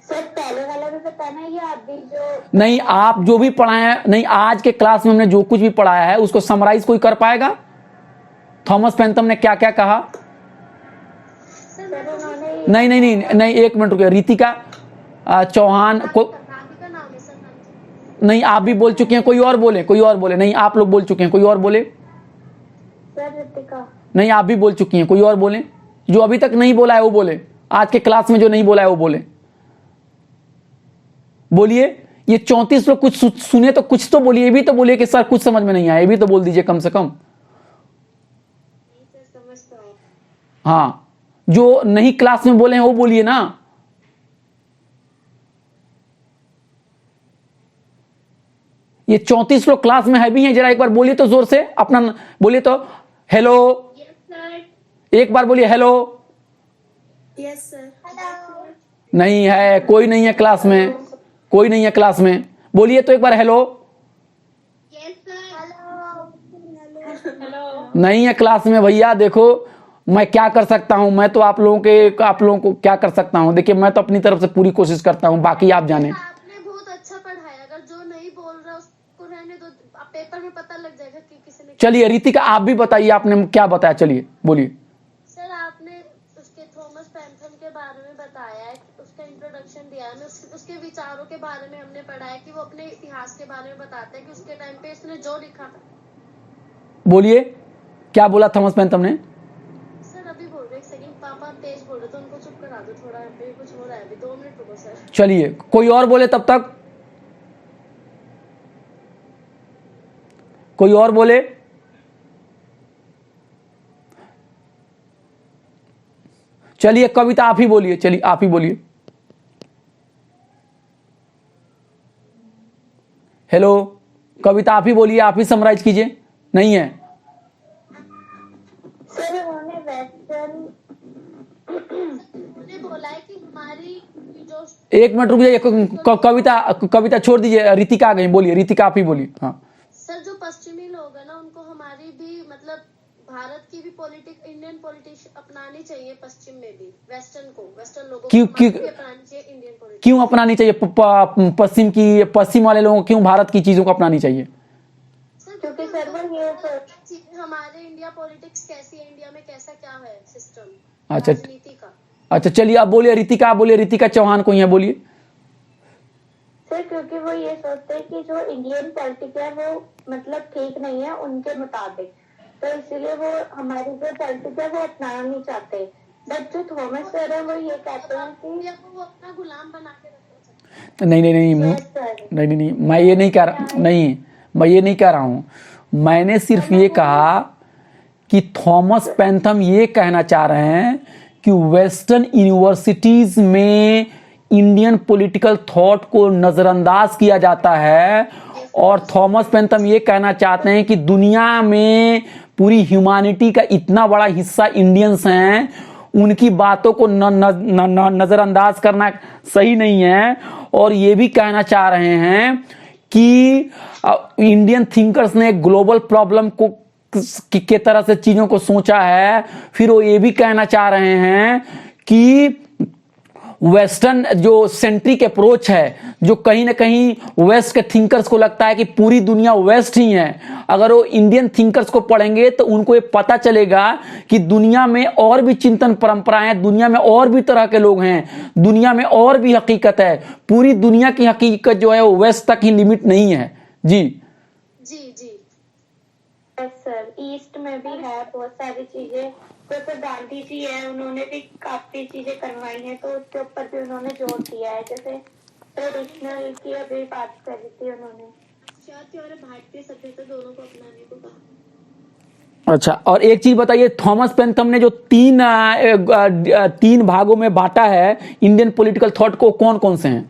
सर पहले वाला भी बताना है या अभी जो? नहीं, आप जो भी पढ़ाए हैं, नहीं, आज के क्लास में हमने जो कुछ भी पढ़ाया है उसको समराइज कोई कर पाएगा? थॉमस पेंथम ने क्या क्या कहा? नहीं नहीं नहीं नहीं, एक मिनट रुकिए। रितिका चौहान को नहीं, आप भी बोल चुके हैं। कोई और बोले, कोई और बोले। नहीं, आप लोग बोल चुके हैं। कोई और बोले? सर रितिका। नहीं, आप भी बोल चुकी हैं। कोई और बोले? जो अभी तक नहीं बोला है वो बोले। आज के क्लास में जो नहीं बोला है वो बोले। बोलिए। ये 34 लोग कुछ सुने तो कुछ तो बोलिए। भी तो बोलिए कि सर कुछ समझ में नहीं आया, ये भी तो बोल दीजिए कम से कम। समझता हूँ। हाँ, जो नहीं क्लास में बोले हैं वो बोलिए ना। ये 34 लोग क्लास में है भी हैं, जरा एक बार बोलिए तो जोर से अपना बोलिए तो। Hello, yes sir. एक बार बोलिए हेलो। Yes sir. नहीं है, कोई नहीं है क्लास में, कोई नहीं है क्लास में। बोलिए तो एक बार हेलो। Yes sir. हेलो। नहीं है क्लास में भैया। देखो मैं क्या कर सकता हूं, मैं तो आप लोगों को क्या कर सकता हूं। देखिए मैं तो अपनी तरफ से पूरी कोशिश करता हूं, बाकी आप जाने। आपने बहुत अच्छा पढ़ाया, अगर जो नहीं बोल रहा उसको रहने दो, पेपर में पता लग जाएगा कि किसी ने। चलिए रितिका आप भी बताइए, आपने क्या बताया, चलिए बोलिए। सर आपने उसके थॉमस पेंथम के बारे में बताया है, उसका इंट्रोडक्शन दिया है, उसके विचारों के बारे में हमने पढ़ा है कि वो अपने इतिहास के बारे में बताते हैं कि उसके टाइम पे इसने जो लिखा था। बोलिए क्या बोला थॉमस पेंथम ने? बता दो थोड़ा, यहाँ पे कुछ हो रहा है अभी, 2 मिनट रुको सर। चलिए कोई और बोले तब तक, कोई और बोले। चलिए कविता आप ही बोलिए, चलिए आप ही बोलिए। हेलो कविता आप ही बोलिए, आप ही समराइज कीजिए। नहीं है सर उन्होंने वेस्टर्न उन्होंने बोला है कि हमारी जो एक मिनट रुक जाइए, कविता कविता छोड़ दीजिए, रितिका आ गई, बोलिए रितिका आप ही बोलिए। हाँ सर जो पश्चिमी लोग हैं ना, उनको हमारी भी मतलब भारत की भी इंडियन पॉलिटिक्स अपनानी चाहिए, पश्चिम में भी वेस्टर्न लोगों को क्यों अपनानी चाहिए इंडियन पॉलिटिक्स। क्यों अपनानी चाहिए पश्चिम वाले लोगों को क्यों भारत की चीजों को अपनानी चाहिए? क्योंकि सर वो ये हमारे इंडिया पॉलिटिक्स कैसी है, इंडिया में कैसा क्या है सिस्टम अच्छा राजनीति का। अच्छा चलिए आप बोलिए रितिका, आप बोलिए रितिका चौहान को यहाँ बोलिए। सर क्योंकि वो ये सोचते हैं कि जो इंडियन पॉलिटिक्स है वो मतलब ठीक नहीं है उनके मुताबिक, तो इसलिए वो हमारी जो पॉलिटिक्स है वो अपनाना नहीं चाहते। बट जो थॉमस सर है वो ये कहते हैं कि इंडिया को वो अपना गुलाम बना के रखना चाहते नहीं नहीं नहीं नहीं सर नहीं नहीं मैं ये नहीं कह रहा, नहीं मैं ये नहीं कह रहा हूं। मैंने सिर्फ ये कहा कि थॉमस पैंथम ये कहना चाह रहे हैं कि वेस्टर्न यूनिवर्सिटीज में इंडियन पॉलिटिकल थॉट को नजरअंदाज किया जाता है, और थॉमस पैंथम ये कहना चाहते हैं कि दुनिया में पूरी ह्यूमैनिटी का इतना बड़ा हिस्सा इंडियंस हैं, उनकी बातों को नजरअंदाज करना सही नहीं है। और ये भी कहना चाह रहे हैं कि इंडियन थिंकर्स ने ग्लोबल प्रॉब्लम को के तरह से चीजों को सोचा है। फिर वो ये भी कहना चाह रहे हैं कि वेस्टर्न जो सेंट्रिक अप्रोच है, जो कहीं ना कहीं वेस्ट के थिंकर्स को लगता है कि पूरी दुनिया वेस्ट ही है, अगर वो इंडियन थिंकर्स को पढ़ेंगे तो उनको ये पता चलेगा कि दुनिया में और भी चिंतन परंपराएं हैं, दुनिया में और भी तरह के लोग हैं, दुनिया में और भी हकीकत है। पूरी दुनिया की हकीकत जो है वो वेस्ट तक ही लिमिट नहीं है। जी जी सर ईस्ट में भी है बहुत सारी चीजें, जैसे गांधी जी है उन्होंने भी काफी चीजें करवाई हैं, तो उसके ऊपर भी उन्होंने जोर दिया है। जैसे ट्रेडिशनल की अभी बात करी थी उन्होंने, और भारतीय सभ्यता दोनों को अपनाने को कहा। अच्छा, और एक चीज बताइए, थॉमस पेंथम ने जो तीन भागों में बांटा है इंडियन पॉलिटिकल थॉट को, कौन कौन से हैं?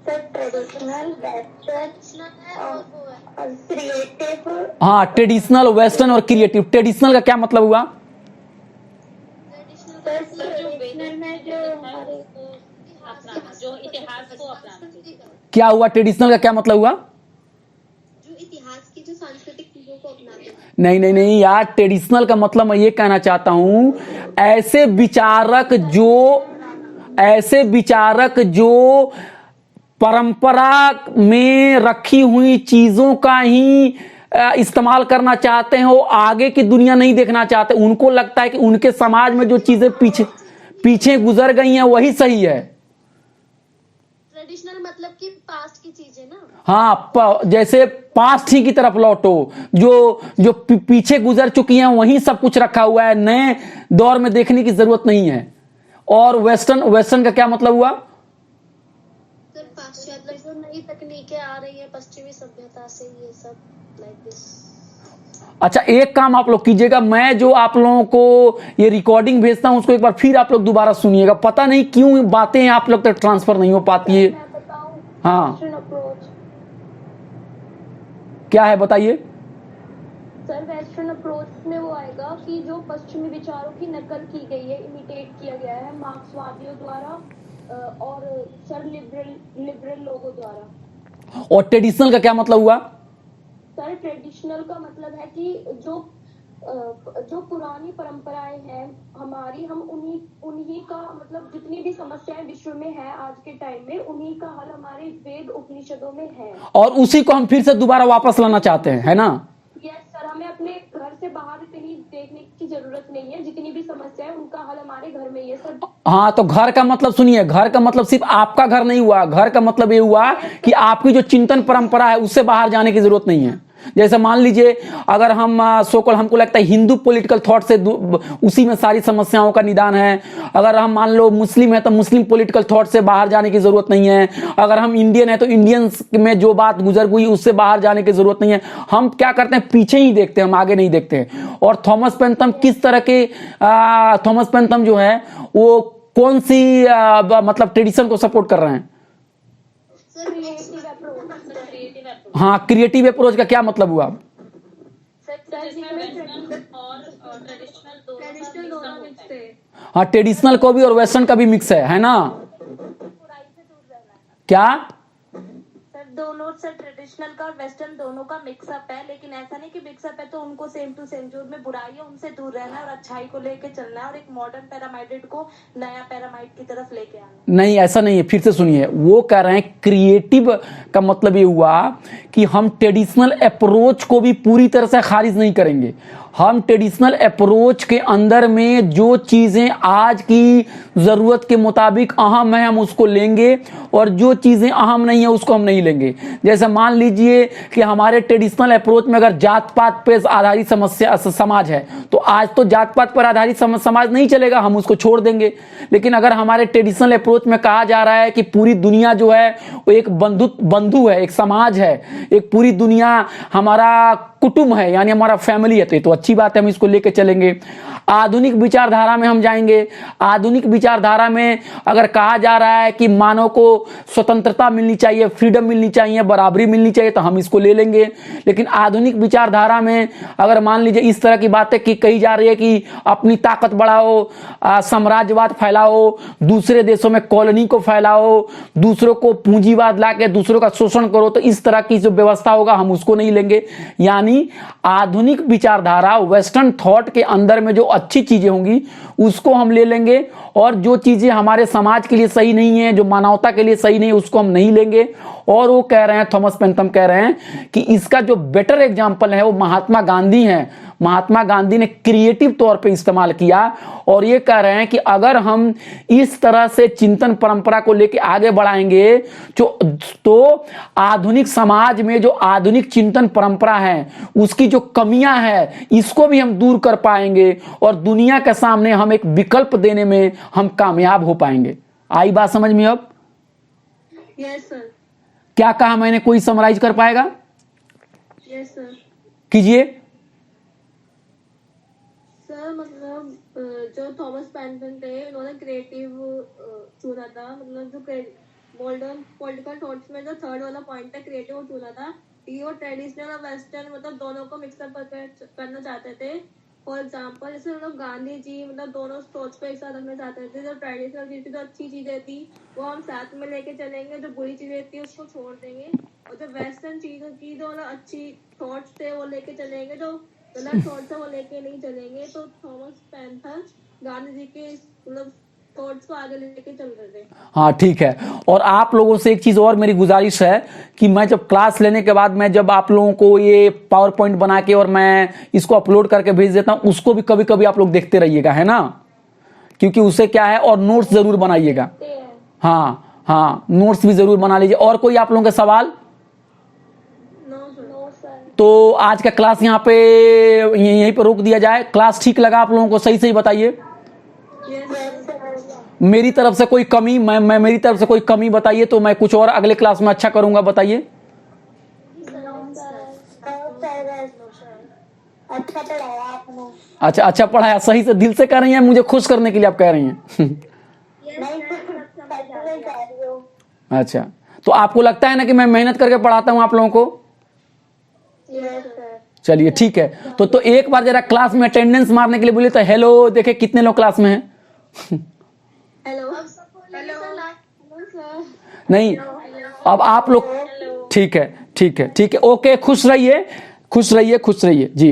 सर ट्रेडिशनल, वेस्टर्न और क्रिएटिव। हाँ, ट्रेडिशनल, वेस्टर्न और क्रिएटिव। ट्रेडिशनल का क्या मतलब हुआ? ट्रेडिशनल में जो हमारे अपनाना, जो इतिहास को अपनाना चाहिए। क्या हुआ? ट्रेडिशनल का क्या मतलब हुआ? जो इतिहास की जो सांस्कृतिक चीजों को अपनाते हैं। नहीं यार, ट्रेडिशनल का मतलब मैं ये कहना चाहता हूं, ऐसे विचारक जो परंपरा में रखी हुई चीजों का ही इस्तेमाल करना चाहते हैं, वो आगे की दुनिया नहीं देखना चाहते। उनको लगता है कि उनके समाज में जो चीजें पीछे गुजर गई हैं वही सही है। ट्रेडिशनल मतलब कि पास्ट की चीजें ना। हाँ, जैसे पास्ट ही की तरफ लौटो, जो पीछे गुजर चुकी हैं वही सब कुछ रखा हुआ है, नए दौर में देखने की जरूरत नहीं है। और वेस्टर्न का क्या मतलब हुआ? सर पाश्चात्य जो नई तकनीकें आ रही है पश्चिमी सभ्यता से, ये सब लाइक दिस। अच्छा, एक काम आप लोग कीजिएगा, मैं जो आप लोगों को ये रिकॉर्डिंग भेजता हूं उसको एक बार फिर आप लोग दोबारा सुनिएगा। पता नहीं क्यों बातें आप लोग तक ट्रांसफर नहीं हो पाती है। हाँ, क्या है बताइए। सर वेस्टर्न अप्रोच में वो आएगा कि जो पश्चिमी विचारों की नकल की गई है, इमिटेट किया गया है मार्क्सवादियों द्वारा और सर लिबरल लोगों द्वारा। और ट्रेडिशनल का क्या मतलब हुआ? सर ट्रेडिशनल का मतलब है कि जो पुरानी परंपराएं हैं हमारी, हम उन्हीं का मतलब जितनी भी समस्याएं विश्व में है आज के टाइम में, उन्हीं का हल हमारे वेद उपनिषदों में है, और उसी को हम फिर से दोबारा वापस लाना चाहते हैं, है ना? यस सर, हमें अपने घर से बाहर कहीं देखने की जरूरत नहीं है, जितनी भी समस्या है उनका हल हमारे घर में ही है सर। हाँ, तो घर का मतलब सुनिए, घर का मतलब सिर्फ आपका घर नहीं हुआ, घर का मतलब ये हुआ कि आपकी जो चिंतन परंपरा है उससे बाहर जाने की जरूरत नहीं है। जैसे मान लीजिए अगर हम सोकल हमको लगता है हिंदू पॉलिटिकल थॉट से उसी में सारी समस्याओं का निदान है। अगर हम मान लो मुस्लिम है तो मुस्लिम पॉलिटिकल थॉट से बाहर जाने की जरूरत नहीं है। अगर हम इंडियन है तो इंडियंस में जो बात गुजर गई उससे बाहर जाने की जरूरत नहीं है। हम क्या करते हैं, पीछे ही देखते हैं, हम आगे नहीं देखते हैं। और थॉमस पेंथम किस तरह के थॉमस पेंथम जो है वो कौन सी मतलब ट्रेडिशन को सपोर्ट कर रहे हैं? हाँ, क्रिएटिव अप्रोच का क्या मतलब हुआ? जिसमें वेस्टर्न और ट्रेडिशनल दोनों मिक्स है। हाँ, ट्रेडिशनल को भी और वेस्टर्न का भी मिक्स है ना? क्या सर दोनों सर ट्रेडिशनल का और वेस्टर्न दोनों का मिक्सअप है, लेकिन ऐसा नहीं कि मिक्सअप है तो उनको सेम टू सेम, जो उनमें बुराई है उनसे दूर रहना है और अच्छाई को लेके चलना है और एक मॉडर्न पैरामाइड को नया पैरामाइड की तरफ लेके आना। नहीं, ऐसा नहीं है, फिर से सुनिए। वो कह रहे हैं क्रिएटिव का मतलब ये हुआ कि हम ट्रेडिशनल अप्रोच को भी पूरी तरह से खारिज नहीं करेंगे। हम ट्रेडिशनल अप्रोच के अंदर में जो चीजें आज की जरूरत के मुताबिक अहम है हम उसको लेंगे और जो चीजें अहम नहीं है उसको हम नहीं लेंगे। जैसे मान लीजिए कि हमारे ट्रेडिशनल अप्रोच में अगर जात पात पे आधारित समस्या समाज है तो आज तो जात पात पर आधारित समाज नहीं चलेगा, हम उसको छोड़ देंगे। लेकिन अगर हमारे ट्रेडिशनल अप्रोच में कहा जा रहा है कि पूरी दुनिया जो है वो एक बंधु है, एक समाज है, एक पूरी दुनिया हमारा कुटुंब है, यानी हमारा फैमिली है, तो ये तो अच्छी बात है, हम इसको लेके चलेंगे। आधुनिक विचारधारा में हम जाएंगे। आधुनिक विचारधारा में अगर कहा जा रहा है कि मानव को स्वतंत्रता मिलनी चाहिए, फ्रीडम मिलनी चाहिए, बराबरी मिलनी चाहिए, तो हम इसको ले लेंगे। लेकिन आधुनिक विचारधारा में अगर मान लीजिए इस तरह की बातें की कही जा रही है कि अपनी ताकत बढ़ाओ, साम्राज्यवाद फैलाओ, दूसरे देशों में कॉलोनी को फैलाओ, दूसरों को पूंजीवाद लाके दूसरों का शोषण करो, तो इस तरह की जो व्यवस्था होगा हम उसको नहीं लेंगे। यानी आधुनिक विचारधारा वेस्टर्न थॉट के अंदर में जो अच्छी चीजें होंगी उसको हम ले लेंगे और जो चीजें हमारे समाज के लिए सही नहीं है, जो मानवता के लिए सही नहीं है, उसको हम नहीं लेंगे। और वो कह रहे हैं, थॉमस पेंथम कह रहे हैं कि इसका जो बेटर एग्जाम्पल है वो महात्मा गांधी हैं। महात्मा गांधी ने क्रिएटिव तौर पे इस्तेमाल किया और ये कह रहे हैं कि अगर हम इस तरह से चिंतन परंपरा को लेकर आगे बढ़ाएंगे तो आधुनिक समाज में जो आधुनिक चिंतन परंपरा है उसकी जो कमियां हैं इसको भी हम दूर कर पाएंगे और दुनिया के सामने हम एक विकल्प देने में हम कामयाब हो पाएंगे। आई बात समझ में अब? Yes sir. क्या कहा मैंने, कोई समराइज कर पाएगा? Yes sir. कीजिए। सर मतलब जो थॉमस पेंटन थे उन्होंने क्रिएटिव चुना था, मतलब जो मॉडर्न पॉलिटिकल थॉट्स में जो थर्ड वाला पॉइंट है क्रिएटिव वो चुना था। ये वो ट्रेडिशनल और वेस्टर्न मतलब दोनों को मिक्सअप करना चाहते थे। फॉर एग्जाम्पल जैसे मतलब गांधी जी मतलब दोनों सोच को एक साथ रखना चाहते थे। जो ट्रेडिशनल चीज थी, जो अच्छी चीजें थी वो हम साथ में लेके चलेंगे, जो बुरी चीजें थी उसको छोड़ देंगे, और जो वेस्टर्न चीजों की जो अच्छी थॉट्स थे वो लेके चलेंगे, जो गलत थॉट्स है वो लेके नहीं चलेंगे। तो थॉमस पेंथम गांधी जी के मतलब थॉट्स को आगे लेके चल रहे थे। हाँ ठीक है। और आप लोगों से एक चीज और मेरी गुजारिश है कि मैं जब क्लास लेने के बाद मैं जब आप लोगों को ये पावर पॉइंट बना के और मैं इसको अपलोड करके भेज देता हूं, उसको भी कभी कभी आप लोग देखते रहिएगा, है ना? क्योंकि उससे क्या है, और नोट्स जरूर बनाइएगा। हाँ हाँ, नोट्स भी जरूर बना लीजिए। और कोई आप लोगों के सवाल? तो आज का क्लास यहाँ पे यहीं पर रोक दिया जाए। क्लास ठीक लगा आप लोगों को? सही सही बताइए। मेरी तरफ से कोई कमी, मैं मेरी तरफ से कोई कमी बताइए तो मैं कुछ और अगले क्लास में अच्छा करूंगा। बताइए। अच्छा पढ़ाया आपने। अच्छा, अच्छा पढ़ाया। सही से दिल से कह रही हैं, मुझे खुश करने के लिए आप कह रही हैं? अच्छा, तो आपको लगता है ना कि मैं मेहनत करके पढ़ाता हूं आप लोगों को? चलिए ठीक है। तो एक बार जरा क्लास में अटेंडेंस मारने के लिए बोलिए तो हेलो, देखे कितने लोग क्लास में हैं। हेलो। नहीं, अब आप लोग ठीक है, ठीक है, ठीक है, ओके। खुश रहिए, खुश रहिए, खुश रहिए जी।